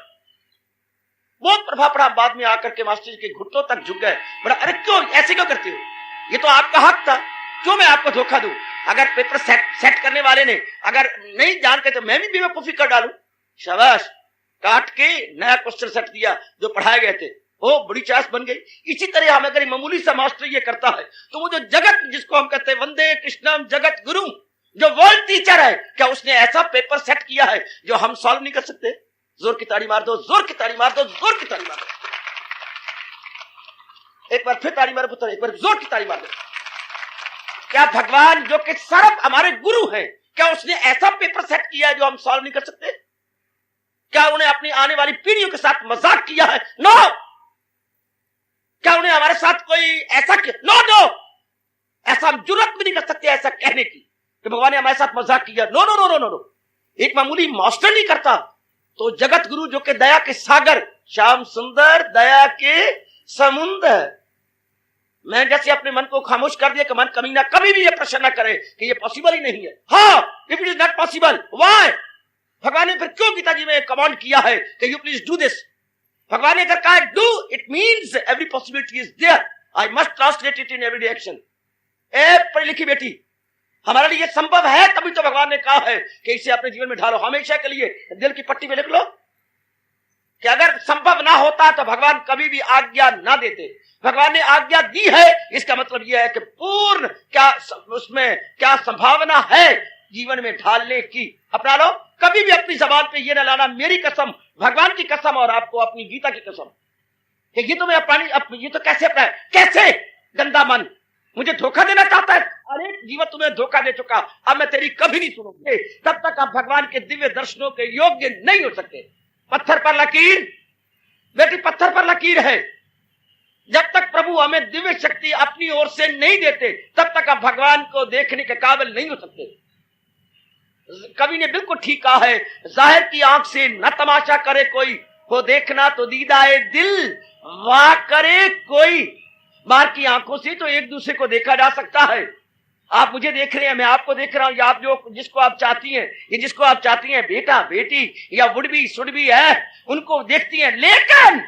बहुत प्रभाव पड़ा। बाद में आकर के मास्टर जी के घुटनों तक झुक गए, बड़ा अरे क्यों ऐसे क्यों करते हो, ये तो आपका हक था, क्यों मैं आपको धोखा दूं। अगर पेपर सेट करने वाले ने अगर नहीं जानते तो मैं भी बेवकूफी कर डालूं, शाबाश, काट के नया क्वेश्चन सेट दिया जो पढ़ाए गए थे, वो बड़ी चॉइस बन गई। इसी तरह हम अगर मामूली सा मास्टर ये करता है तो वो जो जगत जिसको हम कहते हैं वंदे कृष्णम जगत गुरु, जो वर्ल्ड टीचर है, क्या उसने ऐसा पेपर सेट किया है जो हम सॉल्व नहीं कर सकते। जोर की ताड़ी मार दो, जोर की ताड़ी मार दो, जोर की ताड़ी मार दो, एक बार फिर ताड़ी मारो पुत्र, एक बार जोर की ताड़ी मार दो। क्या भगवान जो कि सर्व हमारे गुरु हैं, क्या उसने ऐसा पेपर सेट किया है जो हम सॉल्व नहीं कर सकते। क्या उन्हें अपनी आने वाली पीढ़ियों के साथ मजाक किया है, नो। क्या उन्हें हमारे साथ कोई ऐसा किया, नो नो, ऐसा हम जुर्रत भी नहीं कर सकते ऐसा कहने की कि भगवान ने हमारे साथ मजाक किया, no no no no no no. एक मामूली मास्टर नहीं करता तो जगत गुरु जो कि दया के सागर, श्याम सुंदर दया के समुद्र, मैं जैसे अपने मन को खामोश कर दिया कि मन कभी ना कभी भी ये प्रश्न न करे कि ये पॉसिबल ही नहीं है। हाँ, if it is not possible, why, भगवान ने फिर क्यों गीता जी में कमांड किया है कि यू प्लीज डू दिस। भगवान ने अगर कहा do, it means every possibility is there, I must translate it in every action. ए पढ़ी लिखी बेटी, हमारे लिए संभव है तभी तो भगवान ने कहा है कि इसे अपने जीवन में ढालो, हमेशा के लिए दिल की पट्टी में लिख लो कि अगर संभव ना होता तो भगवान कभी भी आज्ञा ना देते। भगवान ने आज्ञा दी है, इसका मतलब यह है कि पूर्ण क्या उसमें क्या संभावना है जीवन में ढालने की। अपना लो, कभी भी अपनी जबान पे ये ना लाना मेरी कसम, भगवान की कसम और आपको अपनी गीता की कसम कि ये तो मैं अपनी ये तो कैसे अपना, कैसे गंदा मन मुझे धोखा देना चाहता है। अरे जीवन तुम्हें धोखा दे चुका, अब मैं तेरी कभी नहीं सुनूंगी। तब तक आप भगवान के दिव्य दर्शनों के योग्य नहीं हो सकते। पत्थर पर लकीर बेटी, पत्थर पर लकीर है। जब तक प्रभु हमें दिव्य शक्ति अपनी ओर से नहीं देते तब तक आप भगवान को देखने के काबिल नहीं हो सकते। कवि ने बिल्कुल ठीक कहा है, जाहिर की आंख से न तमाशा करे कोई, हो देखना तो दीदाए दिल वाह करे कोई। बाहर की आंखों से तो एक दूसरे को देखा जा सकता है, आप मुझे देख रहे हैं, मैं आपको देख रहा हूं, या आप जो जिसको आप चाहती हैं, ये जिसको आप चाहती हैं बेटा बेटी या वुड बी शुड बी है, उनको देखती हैं। लेकिन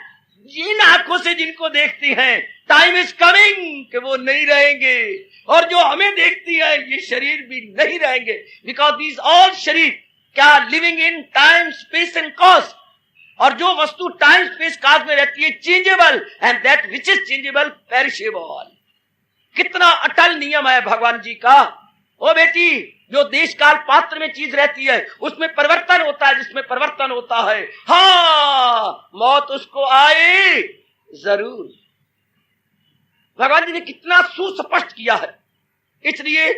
जिन आंखों से जिनको देखती हैं, टाइम इज कमिंग कि वो नहीं रहेंगे, और जो हमें देखती है ये शरीर भी नहीं रहेंगे। बिकॉज दीज ऑल शरीर क्या living in time space and cause, और जो वस्तु टाइम स्पेस काज में रहती है changeable, and that which is changeable perishable. कितना अटल नियम है भगवान जी का। ओ बेटी, जो देश काल पात्र में चीज रहती है उसमें परिवर्तन होता है, जिसमें परिवर्तन होता है हाँ मौत उसको आए जरूर। भगवान जी ने कितना सुस्पष्ट किया है। इसलिए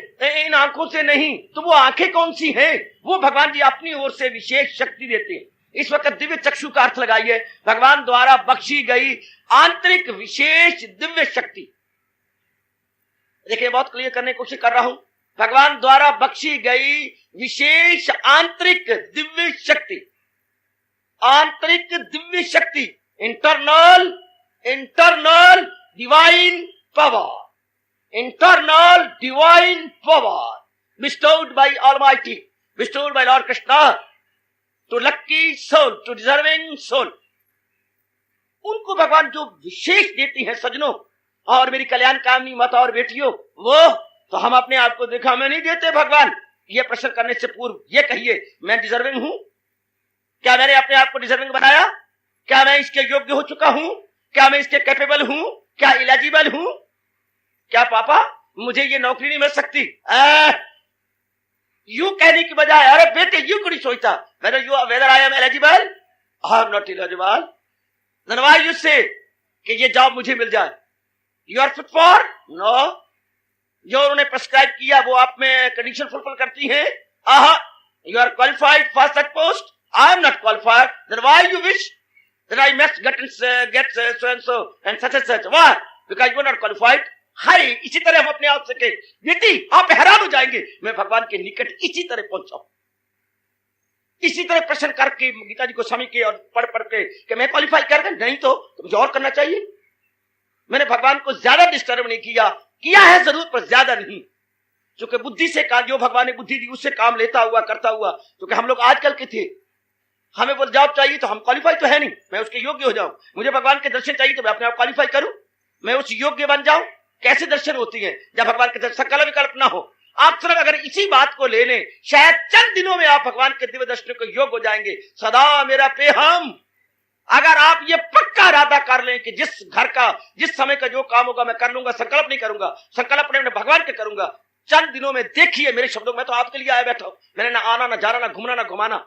इन आंखों से नहीं तो वो आंखें कौन सी हैं, वो भगवान जी अपनी ओर से विशेष शक्ति देते हैं। इस वक्त दिव्य चक्षु का अर्थ लगाइए, भगवान द्वारा बख्शी गई आंतरिक विशेष दिव्य शक्ति। देखिए, बहुत क्लियर करने की कोशिश कर रहा हूं। भगवान द्वारा बख्शी गई विशेष आंतरिक दिव्य शक्ति, आंतरिक दिव्य शक्ति, internal divine power, internal divine power bestowed by Almighty, bestowed by Lord Krishna to lucky soul, to deserving soul। उनको भगवान जो विशेष देती है सजनों और मेरी कल्याण कामनी माता और बेटियों, वो तो हम अपने आप को देखा में नहीं देते। भगवान ये प्रश्न करने से पूर्व ये कहिए, मैं डिजर्विंग हूं? क्या मैंने अपने आप को डिजर्विंग बनाया? क्या मैं इसके योग्य हो चुका हूं? क्या मैं इसके कैपेबल हूं? क्या एलिजिबल हूं? क्या पापा मुझे ये नौकरी नहीं मिल सकती? यू कहने की बजाय अरे बेटे यू क्यों सोचता, whether I am eligible, I am not eligible, then why you say कि ये जॉब मुझे मिल जाए? You are fit for? No। जो उन्होंने प्रिस्क्राइब किया वो आप में कंडीशन फुलफिल करती है। You are qualified for such post, I am not qualified, then why you wish that I must get so and so and such and such? Why? Because you are not qualified। हाय, इसी तरह हम अपने आप से कहें, बेटी आप हैरान हो जाएंगे, मैं भगवान के निकट इसी तरह पहुंचा, इसी तरह प्रश्न करके गीता जी को समझ के और पढ़ पढ़ के कि मैं क्वालिफाई कर गया, नहीं तो मुझे और करना चाहिए। मैंने भगवान को ज्यादा डिस्टर्ब नहीं किया है जरूर, पर ज्यादा नहीं, क्योंकि बुद्धि से काम, जो भगवान ने बुद्धि दी उससे काम लेता हुआ करता हुआ, क्योंकि हम लोग आजकल के थे, हमें वो जॉब चाहिए तो हम क्वालिफाई तो है नहीं, मैं उसके योग्य हो जाऊं, मुझे भगवान के दर्शन चाहिए तो मैं अपने आप क्वालिफाई करूं, मैं उस योग्य बन जाऊं। कैसे दर्शन होती है? जब भगवान के दर्शन संकल्प विकल्प ना हो। आप सिर्फ अगर इसी बात को ले लें, शायद चंद दिनों में आप भगवान के दिव्य दर्शन को योग्य हो जाएंगे। सदा मेरा पेहम, अगर आप ये पक्का इरादा कर लें कि जिस घर का, जिस समय का जो काम होगा मैं कर लूंगा, संकल्प नहीं करूंगा, संकल्प अपने भगवान के करूंगा, चंद दिनों में देखिए मेरे शब्दों में, तो आपके लिए आया बैठा हूं, मैंने ना आना ना जाना ना घूमना ना घुमाना,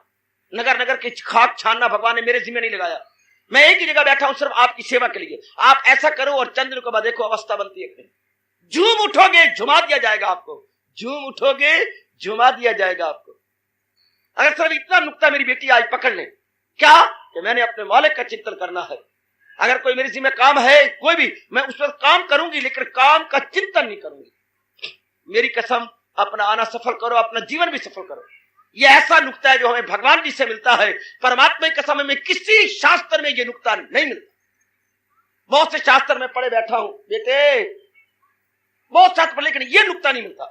नगर नगर की खाक छानना भगवान ने मेरे जिम्मे नहीं लगाया, मैं एक ही जगह बैठा हूं सिर्फ आपकी सेवा के लिए। आप ऐसा करो और चंद दिनों के बाद देखो अवस्था बनती है, झूम उठोगे झुमा दिया जाएगा आपको, झूम उठोगे झुमा दिया जाएगा आपको। अगर सिर्फ इतना नुक्ता मेरी बेटी आज पकड़ ले, क्या कि मैंने अपने मालिक का चिंतन करना है। अगर कोई मेरे जिम्मे काम है कोई भी, मैं उस पर काम करूंगी, लेकिन काम का चिंतन नहीं करूंगी। मेरी कसम, अपना आना सफल करो, अपना जीवन भी सफल करो। यह ऐसा नुक्ता है जो हमें भगवान जी से मिलता है, परमात्मा की कसम में किसी शास्त्र में यह नुक्ता नहीं मिलता। बहुत से शास्त्र में पढ़े बैठा हूं बेटे, बहुत शास्त्र पढ़े, लेकिन यह नुक्ता नहीं मिलता।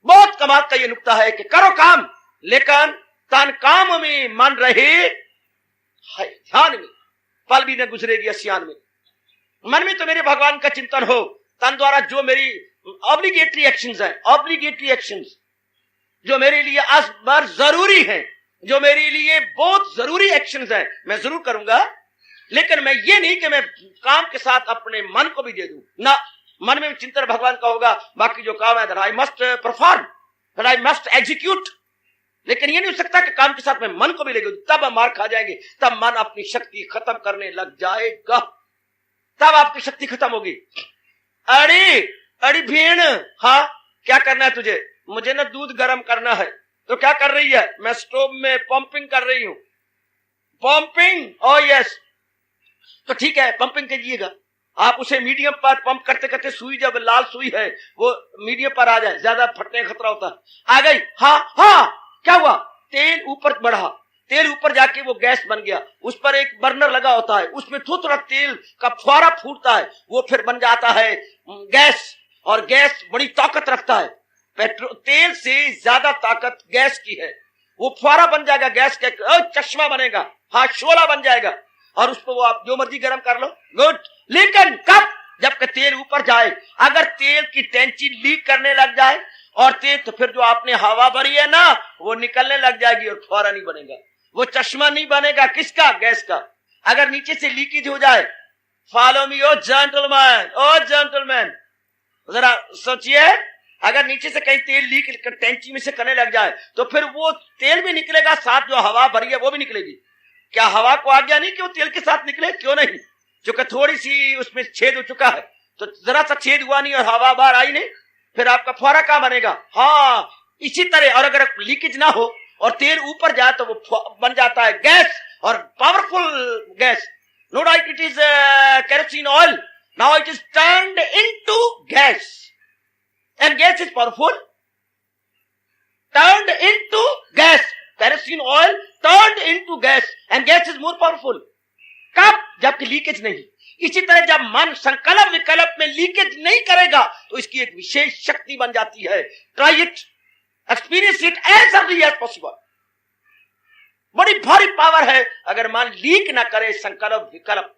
बहुत कमाल का यह नुक्ता है कि करो काम, लेकिन तन काम में मन रहे ध्यान में, पल भी न गुजरेगी असियान में। मन में तो मेरे भगवान का चिंतन हो, तन द्वारा जो मेरी ऑब्लिगेटरी एक्शंस हैं, ऑब्लिगेटरी एक्शंस जो मेरे लिए असबर जरूरी हैं, जो मेरे लिए बहुत जरूरी एक्शंस हैं, मैं जरूर करूंगा। लेकिन मैं ये नहीं कि मैं काम के साथ अपने मन को भी दे दूं ना, मन में चिंतन भगवान का होगा, बाकी जो काम है I must perform, I must execute. लेकिन ये नहीं हो सकता कि काम के साथ मैं मन को भी ले, तब हम मार खा जाएंगे, तब मन अपनी शक्ति खत्म करने लग जाएगा, तब आपकी शक्ति खत्म होगी। अरे भेड़, हाँ क्या करना है तुझे? मुझे ना दूध गर्म करना है। तो क्या कर रही है? मैं स्टोव में पंपिंग कर रही हूं। पंपिंग, ओ यस, तो ठीक है पंपिंग कीजिएगा। आप उसे मीडियम पर पंप करते करते सुई, जब लाल सुई है वो मीडियम पर आ जाए, ज्यादा फटने का खतरा होता है, आ गई, हाँ क्या हुआ? तेल ऊपर बढ़ा, तेल ऊपर जाके वो गैस बन गया, उस पर एक बर्नर लगा होता है, उसमें थोड़ा तेल का फुहारा फूटता है, वो फिर बन जाता है गैस, और गैस बड़ी ताकत रखता है। पेट्रोल तेल से ज्यादा ताकत गैस की है। वो फुहारा बन जाएगा गैस का, चश्मा बनेगा, हाँ शोला बन जाएगा, और उस पर वो आप जो मर्जी गर्म कर लो, गुड। लेकिन कब? जबकि तेल ऊपर जाए। अगर तेल की टैंकी लीक करने लग जाए और तेल, तो फिर जो आपने हवा भरी है ना वो निकलने लग जाएगी और फुहारा नहीं बनेगा, वो चश्मा नहीं बनेगा। किसका? गैस का। अगर नीचे से लीकेज हो जाए, फॉलो मी ओ जेंटलमैन, ओ जेंटलमैन, जरा सोचिए, अगर नीचे से कहीं तेल लीक टैंकी में से करने लग जाए तो फिर वो तेल भी निकलेगा, साथ जो हवा भरी है वो भी निकलेगी। क्या हवा को आज्ञा नहीं कि वो तेल के साथ निकले? क्यों नहीं? क्योंकि थोड़ी सी उसमें छेद हो चुका है, तो जरा सा छेद हुआ नहीं और हवा बाहर आई नहीं, फिर आपका फुहारा कहां बनेगा? हाँ इसी तरह। और अगर लीकेज ना हो और तेल ऊपर जाए तो वो बन जाता है गैस, और powerful gas. No doubt it is kerosene oil, now it is turned into gas, and gas is powerful, turned into gas, kerosene oil turned into gas, and gas is more powerful. कब? जबकि leakage नहीं। इसी तरह जब मन संकल्प विकल्प में लीकेज नहीं करेगा तो इसकी एक विशेष शक्ति बन जाती है। Try it, experience it as early as possible. बड़ी भारी पावर है अगर मन लीक ना करे संकल्प विकल्प।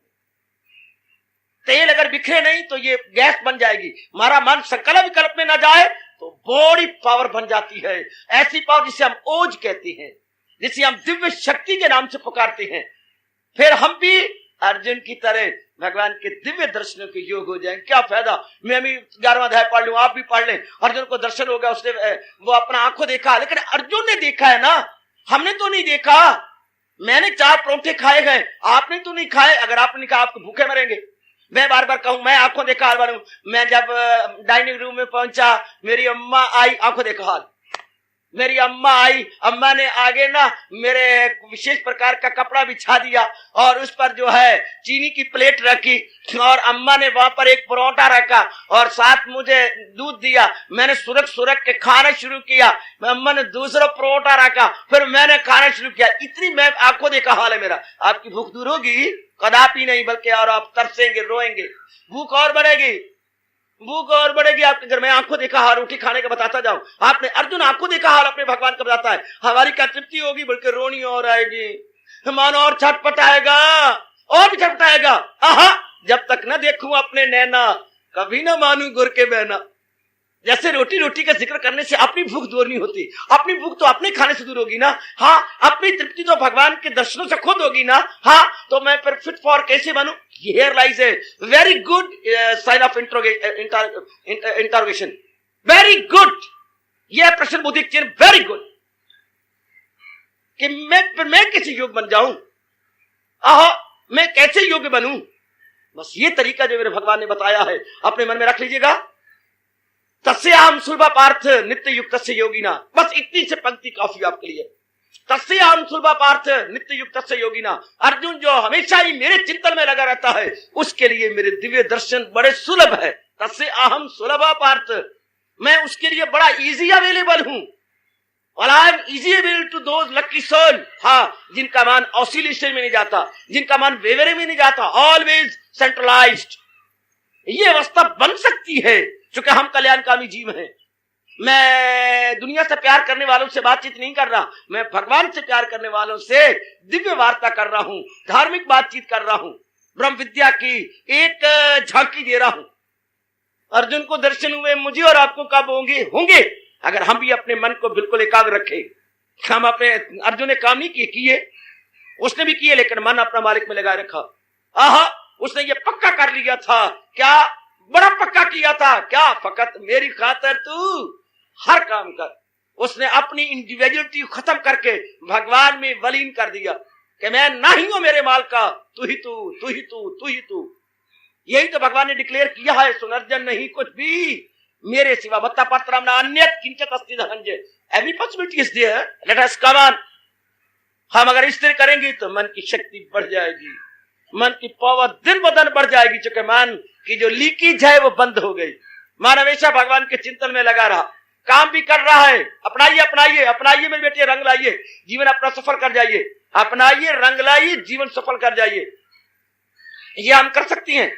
तेल अगर बिखरे नहीं तो ये गैस बन जाएगी। हमारा मन संकल्प विकल्प में ना जाए तो बड़ी पावर बन जाती है, ऐसी पावर जिसे हम ओज कहते हैं, जिसे हम दिव्य शक्ति के नाम से पुकारते हैं। फिर हम भी अर्जुन की तरह भगवान के दिव्य दर्शनों के योग हो जाएंगे। क्या फायदा मैं भी 11वां अध्याय पढ़ लूं, आप भी पढ़ लें, अर्जुन को दर्शन हो गया, उसने वो अपना आंखों देखा, लेकिन अर्जुन ने देखा है ना, हमने तो नहीं देखा। मैंने 4 परोठे खाए गए, आपने तो नहीं खाए। अगर आपने कहा आपको भूखे मरेंगे। मैं बार बार कहूं, मैं आंखों देखा हाल बार हूं। मैं जब डाइनिंग रूम में पहुंचा, मेरी अम्मा आई, आंखों देखा हाल, मेरी अम्मा आई, अम्मा ने आगे ना मेरे एक विशेष प्रकार का कपड़ा बिछा दिया और उस पर जो है चीनी की प्लेट रखी और अम्मा ने वहां पर एक परोठा रखा और साथ मुझे दूध दिया। मैंने सुरख सुरख के खाना शुरू किया। अम्मा ने दूसरा परोठा रखा, फिर मैंने खाना शुरू किया। इतनी मैं आंखों देखा हाल है मेरा। आपकी भूख दूर होगी? कदापि नहीं, बल्कि और आप तरसेंगे, रोएंगे, भूख और बढ़ेगी, भूख और बढ़ेगी आपके घर में। आंखों देखा हाल रोटी खाने का बताता जाऊं। आपने अर्जुन आंखों देखा हाल अपने भगवान का बताता है। हमारी क्या तृप्ति होगी, बल्कि रोनी और आएगी, मन और छटपटाएगा और भी छटपटाएगा। आहा, जब तक न देखूं अपने नैना, कभी न मानूं गुर के बहना। जैसे रोटी रोटी का जिक्र करने से अपनी भूख दूर नहीं होती, अपनी भूख तो अपने खाने से दूर होगी ना। हाँ, अपनी तृप्ति तो भगवान के दर्शनों से खुद होगी ना। हाँ, तो मैं फिर फिट फॉर कैसे बनूं? Here lies a very good sign of interrogation. Very good, यह प्रश्न बुद्धि चिन्ह वेरी गुड कि मैं कैसे योग्य बन जाऊं। आहा, मैं कैसे योग्य बनूं? बस ये तरीका जो मेरे भगवान ने बताया है अपने मन में रख लीजिएगा। तस्याहम सुलभा पार्थ नित्य युक्त से योगिना। बस इतनी से पंक्ति काफी आपके लिए। तस्याहम सुलभा पार्थ नित्य युक्त से योगिना। अर्जुन जो हमेशा ही मेरे चिंतन में लगा रहता है, उसके लिए मेरे दिव्य दर्शन बड़े सुलभ है। तस्याहम सुलभा पार्थ, मैं उसके लिए बड़ा इजी अवेलेबल हूं। और I am easy available to those lucky soul, हाँ, जिनका मन ऑसिलेशन में नहीं जाता, जिनका मन वेवरे में नहीं जाता, ऑलवेज सेंट्रलाइज्ड। ये अवस्था बन सकती है क्योंकि हम कल्याणकामी जीव हैं। मैं दुनिया से प्यार करने वालों से बातचीत नहीं कर रहा, मैं भगवान से प्यार करने वालों से दिव्य वार्ता कर रहा हूं, धार्मिक बातचीत कर रहा हूं, ब्रह्म विद्या की एक झांकी दे रहा हूं। अर्जुन को दर्शन हुए, मुझे और आपको कब होंगे अगर हम भी अपने मन को बिल्कुल एकाग्र रखें। हम अपने अर्जुन ने काम नहीं किए, उसने भी किए, लेकिन मन अपना मालिक में लगाए रखा। आहा, उसने ये पक्का कर लिया था, क्या बड़ा पक्का किया था, क्या फकत मेरी खातर तू हर काम कर। उसने अपनी इंडिविजुअलिटी खत्म करके भगवान में वलीन कर दिया कि मैं नहीं हूं मेरे माल का, तू ही तू, तू ही तू, तू ही तू। यही तो भगवान ने डिक्लेयर किया है, सुनर्जन नहीं कुछ भी मेरे सिवा, मत्ता पत्रम न अन्यत् किंचित अस्ति Dhananjay. Every possibility is there, let us come on. हम अगर इस तरह करेंगे तो मन की शक्ति बढ़ जाएगी, मन की पावर दिन ब दिन बढ़ जाएगी, क्योंकि मन की जो लीकेज है वो बंद हो गई। मन हमेशा भगवान के चिंतन में लगा रहा, काम भी कर रहा है। अपनाइए अपनाइए अपनाइए मेरे बेटे, रंग लाइए, जीवन अपना सफल कर जाइए। अपनाइए, रंग लाइए, जीवन सफल कर जाइए। ये हम कर सकती हैं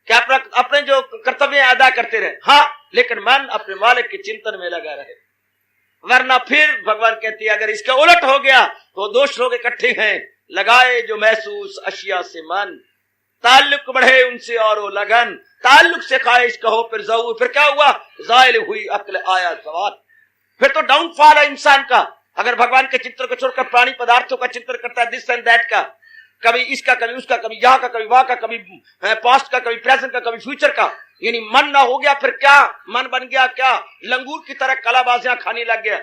कि अपने जो कर्तव्य अदा करते रहे, हाँ, लेकिन मन अपने मालिक के चिंतन में लगा रहे। वरना फिर भगवान कहती है अगर इसका उलट हो गया तो दोष लोग इकट्ठे हैं, लगाए जो महसूस अशिया से मन, ताल्लुक बढ़े उनसे और वो लगन, ताल्लुक से ख्वाहिश कहो फिर जाऊ। फिर क्या हुआ? जायल हुई अक्ल आया सवाल। फिर तो डाउनफॉल है इंसान का। अगर भगवान के चित्र को छोड़कर प्राणी पदार्थों का चित्र करता है, दिस एंड दैट का, कभी इसका कभी उसका, कभी यहाँ का कभी वहां का, कभी पास्ट का कभी प्रेजेंट का कभी फ्यूचर का, यानी मन ना हो गया, फिर क्या मन बन गया? क्या लंगूर की तरह कलाबाजियां खाने लग गया।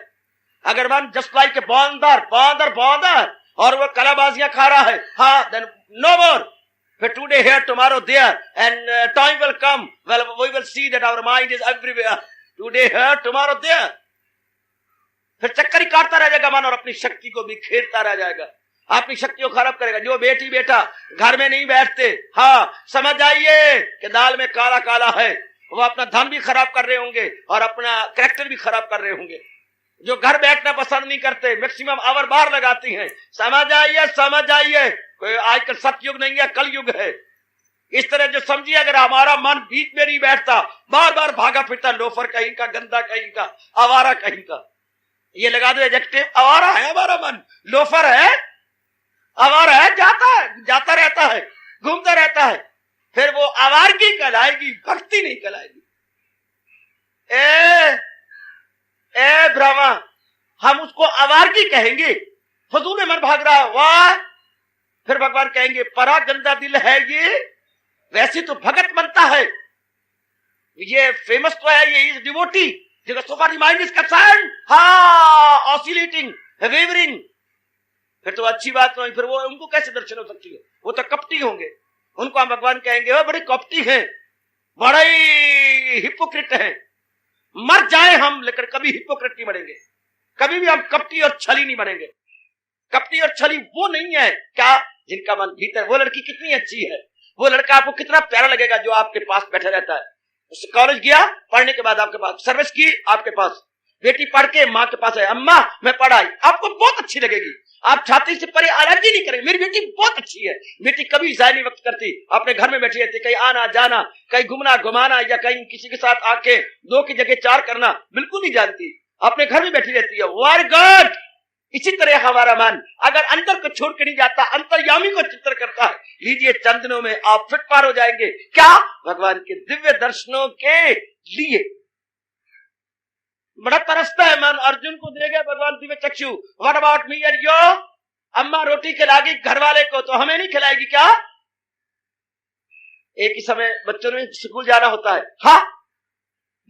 अगर मन जस्ट लाइक ए बॉन्दर बॉन्दर बॉन्दर और वो कलाबाजियां खा रहा है, हाँ, देन नो मोर। फिर today here tomorrow there and time will come well we will see that our mind is everywhere. Today here tomorrow there. फिर चक्कर ही काटता रह जाएगा मन और अपनी शक्ति को भी खेलता रह जाएगा, अपनी शक्ति को खराब करेगा। जो बेटी बेटा घर में नहीं बैठते, हाँ, समझ जाइए कि दाल में काला काला है। वो अपना धन भी खराब कर रहे होंगे और अपना कैरेक्टर भी खराब कर रहे होंगे। जो घर बैठना पसंद नहीं करते, मैक्सिमम आवर बाहर लगाती हैं, समझ आइए समझ आइए। कोई आजकल सतयुग नहीं है, कल युग है। इस तरह जो समझिए, अगर हमारा मन बीच में नहीं बैठता, बार बार भागा फिरता, लोफर कहीं का, गंदा कहीं का, आवारा कहीं का, ये लगा दो एडजेक्टिव, आवारा है हमारा मन, लोफर है, आवारा है, जाता रहता है, घूमता रहता है, फिर वो आवारगी कहलाएगी, भक्ति नहीं कहलाएगी। ए ब्रह्मा, हम उसको आवारगी कहेंगे, फजूल में मन भाग रहा है, वाह। फिर भगवान कहेंगे परा गंदा दिल है ये, वैसे तो भगत बनता है, ये फेमस तो है, ये is devotee, so far the mind is concerned, हाँ, ऑसिलेटिंग, वेवरिंग। फिर तो अच्छी बात नहीं, फिर वो उनको कैसे दर्शन हो सकती है? वो तो कपटी होंगे, उनको हम भगवान कहेंगे वो बड़े कपटी हैं, बड़े हिपोक्रेट हैं। मर जाए हम, लेकिन कभी हिपोक्रेट नहीं बनेंगे, कभी भी हम कपटी और छली नहीं बनेंगे। कपटी और छली वो नहीं है क्या जिनका मन भीतर, वो लड़की कितनी अच्छी है, वो लड़का आपको कितना प्यारा लगेगा जो आपके पास बैठा रहता है। कॉलेज गया, पढ़ने के बाद आपके पास, सर्विस की आपके पास, बेटी पढ़ के माँ के पास है, अम्मा मैं पढ़ाई, आपको बहुत अच्छी लगेगी। आप छाती से परे अलग ही नहीं करेंगे, मेरी बेटी बहुत अच्छी है। बेटी कभी जाया नहीं वक्त करती, अपने घर में बैठी रहती, कहीं आना जाना, कहीं घूमना घुमाना, या कहीं किसी के साथ आके 2 की जगह 4 करना बिल्कुल नहीं जानती, अपने घर में बैठी रहती है। Very good. इसी तरह हमारा मन अगर अंदर को छोड़ के नहीं जाता, अंतर्यामी को चित्र करता है, लीजिए चंद दिनों में आप फिट पार हो जाएंगे। क्या? भगवान के दिव्य दर्शनों के लिए। बड़ा तरसता है मन, अर्जुन को दे गए भगवान दिव्य चक्षु। What about me and you? अम्मा रोटी खिलाएगी घर वाले को, तो हमें नहीं खिलाएगी क्या? एक ही समय बच्चों ने स्कूल जाना होता है, हाँ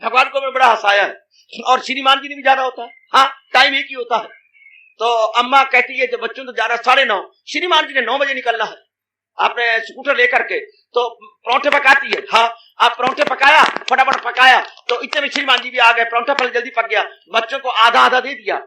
भगवान को मैं बड़ा हंसाया है, और श्रीमान जी ने भी जाना होता है, हाँ टाइम एक ही होता है। तो अम्मा कहती है जब बच्चों तो जाना 9:30, श्रीमान जी ने 9 बजे निकलना है, आपने स्कूटर लेकर के, तो पराठे पकाती है, हाँ आप पराठे पकाया, फटाफट पकाया, तो इतने में श्रीमान जी भी आ गए, पराठा फल जल्दी पक गया, बच्चों को आधा आधा दे दिया,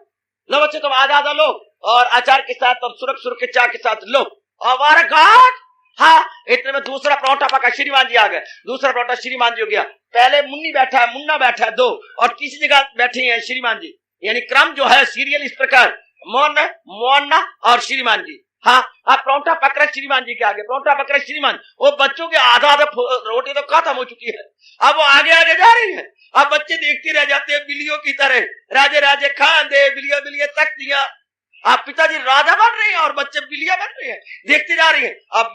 लो बच्चे तुम आधा आधा लो, और अचार के साथ और सुरख के चाय के साथ लो, और गॉड, हाँ इतने में दूसरा पराठा पका, श्रीमान जी आ गए, दूसरा पराठा श्रीमान जी हो गया, पहले मुन्नी बैठा है, मुन्ना बैठा है 2, और तीसरी जगह बैठे हैं श्रीमान जी, यानी क्रम जो है सीरियल इस प्रकार, मोन्ना और श्रीमान जी, हाँ आप पराठा पक रहे श्रीमान जी के आगे, पराठा पक रहे श्रीमान, वो बच्चों के आधा आधा रोटी तो खत्म हो चुकी है, अब वो आगे आगे जा रही है, अब बच्चे देखते रह जाते हैं बिल्लियों की तरह, राजे राजे खान दे बिलिया बिलिया तक दिया, आप पिताजी राजा बन रहे हैं और बच्चे बिलिया बन रहे हैं, देखते जा रही है। अब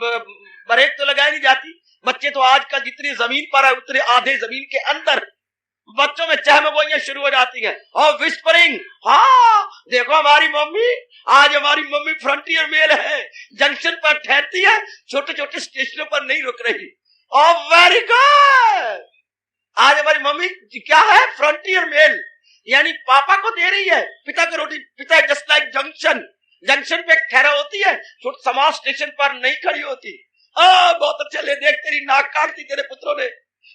ब्रेक तो लगाई नहीं जाती, बच्चे तो आजकल जितनी जमीन पर है उतने आधे जमीन के अंदर बच्चों में चहमगोइयां शुरू हो जाती हैं, और विस्परिंग, हाँ देखो हमारी मम्मी, आज हमारी मम्मी फ्रंटियर मेल है, जंक्शन पर ठहरती है, छोटे छोटे स्टेशनों पर नहीं रुक रही, और वेरी गुड, आज हमारी मम्मी क्या है, फ्रंटियर मेल, यानी पापा को दे रही है पिता को रोटी, पिता जस्ट लाइक जंक्शन पे ठहरा होती है, छोटे समाज स्टेशन पर नहीं खड़ी होती। बहुत अच्छा, ले देख तेरी नाक काटती तेरे पुत्रों ने,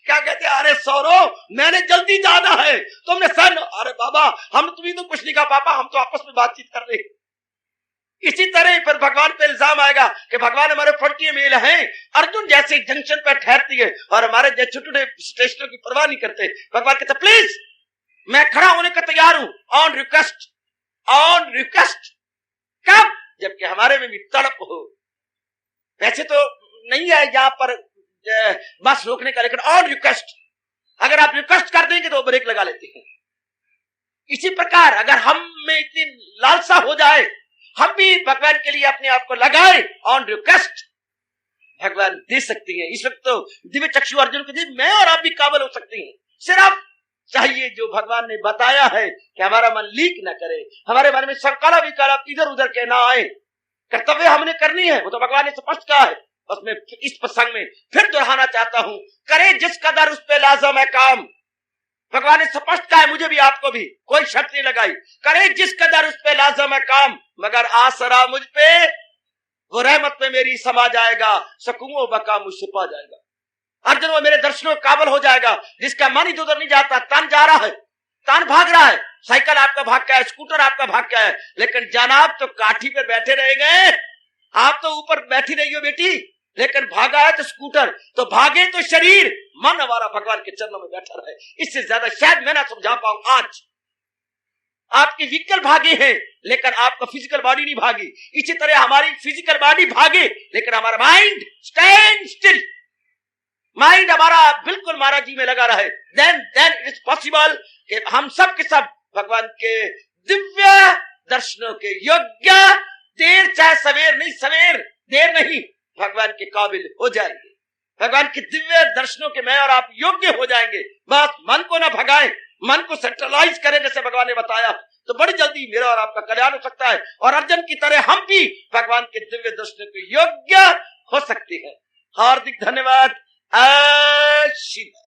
क्या कहते हैं, अरे सौरव मैंने जल्दी जाना है, तुमने सन, अरे बाबा हम तुम्हें तो कुछ नहीं कहा पापा, हम तो आपस में बातचीत कर रहे हैं। इसी तरह फिर भगवान पे इल्जाम आएगा कि भगवान हमारे फ्रंटियर मेल हैं, अर्जुन जैसे जंक्शन पर ठहरती है और हमारे जैसे छोटे स्टेशनों की परवाह नहीं करते। भगवान कहते प्लीज मैं खड़ा होने का तैयार हूं, ऑन रिक्वेस्ट। कब? जबकि हमारे में भी तड़प हो। वैसे तो नहीं है यहाँ पर बस रोकने का, लेकिन ऑन रिक्वेस्ट, अगर आप रिक्वेस्ट कर देंगे तो ब्रेक लगा लेते हैं। इसी प्रकार अगर हम में इतनी लालसा हो जाए, हम भी भगवान के लिए अपने आप को लगाए ऑन रिक्वेस्ट, भगवान दे सकती हैं। इस वक्त तो दिव्य चक्षु अर्जुन को दे, मैं और आप भी काबिल हो सकते हैं। सिर्फ चाहिए जो भगवान ने बताया है कि हमारा मन लीक न करे, हमारे मन में संकाला विकाला इधर उधर के ना आए, कर्तव्य हमने करनी है, वो तो भगवान ने स्पष्ट कहा है। बस मैं इस प्रसंग में फिर दोहराना चाहता हूं, करे जिस कदर उस पे लाजम है काम, भगवान ने स्पष्ट कहा है, मुझे भी आपको भी, कोई शर्त नहीं लगाई, करे जिस कदर उस पे लाजम है काम, मगर आसरा मुझ पे वो रहमत में मेरी समा जाएगा, सकूं बका मुझसे पा जाएगा। अर्जुन वो मेरे दर्शनों काबिल हो जाएगा, जिसका मन इधर उधर नहीं जाता, तन जा रहा है, तन भाग रहा है, साइकिल आपका भाग का है, स्कूटर आपका भाग का है, लेकिन जनाब तो काठी पे बैठे रह गए, आप तो ऊपर बैठी रही हो बेटी, लेकिन भागा है तो स्कूटर, तो भागे तो शरीर, मन हमारा भगवान के चरणों में बैठा रहे। इससे ज्यादा शायद मैं ना समझा पाऊं। आज आपकी व्हीकल भागे हैं लेकिन आपका फिजिकल बॉडी नहीं भागी, इसी तरह हमारी फिजिकल बॉडी भागे लेकिन हमारा माइंड स्टैंड स्टिल, माइंड हमारा बिल्कुल महाराज जी में लगा रहे, देन इट इज पॉसिबल कि हम सब के सब भगवान के दिव्य दर्शनों के योग्य, देर चाहे सवेर नहीं, सवेर देर नहीं, भगवान के काबिल हो जाएंगे, भगवान के दिव्य दर्शनों के मैं और आप योग्य हो जाएंगे। बस मन को ना भगाएं, मन को सेंट्रलाइज करें जैसे भगवान ने बताया, तो बड़ी जल्दी मेरा और आपका कल्याण हो सकता है, और अर्जुन की तरह हम भी भगवान के दिव्य दर्शनों के योग्य हो सकते हैं। हार्दिक धन्यवाद। आशीर्वाद।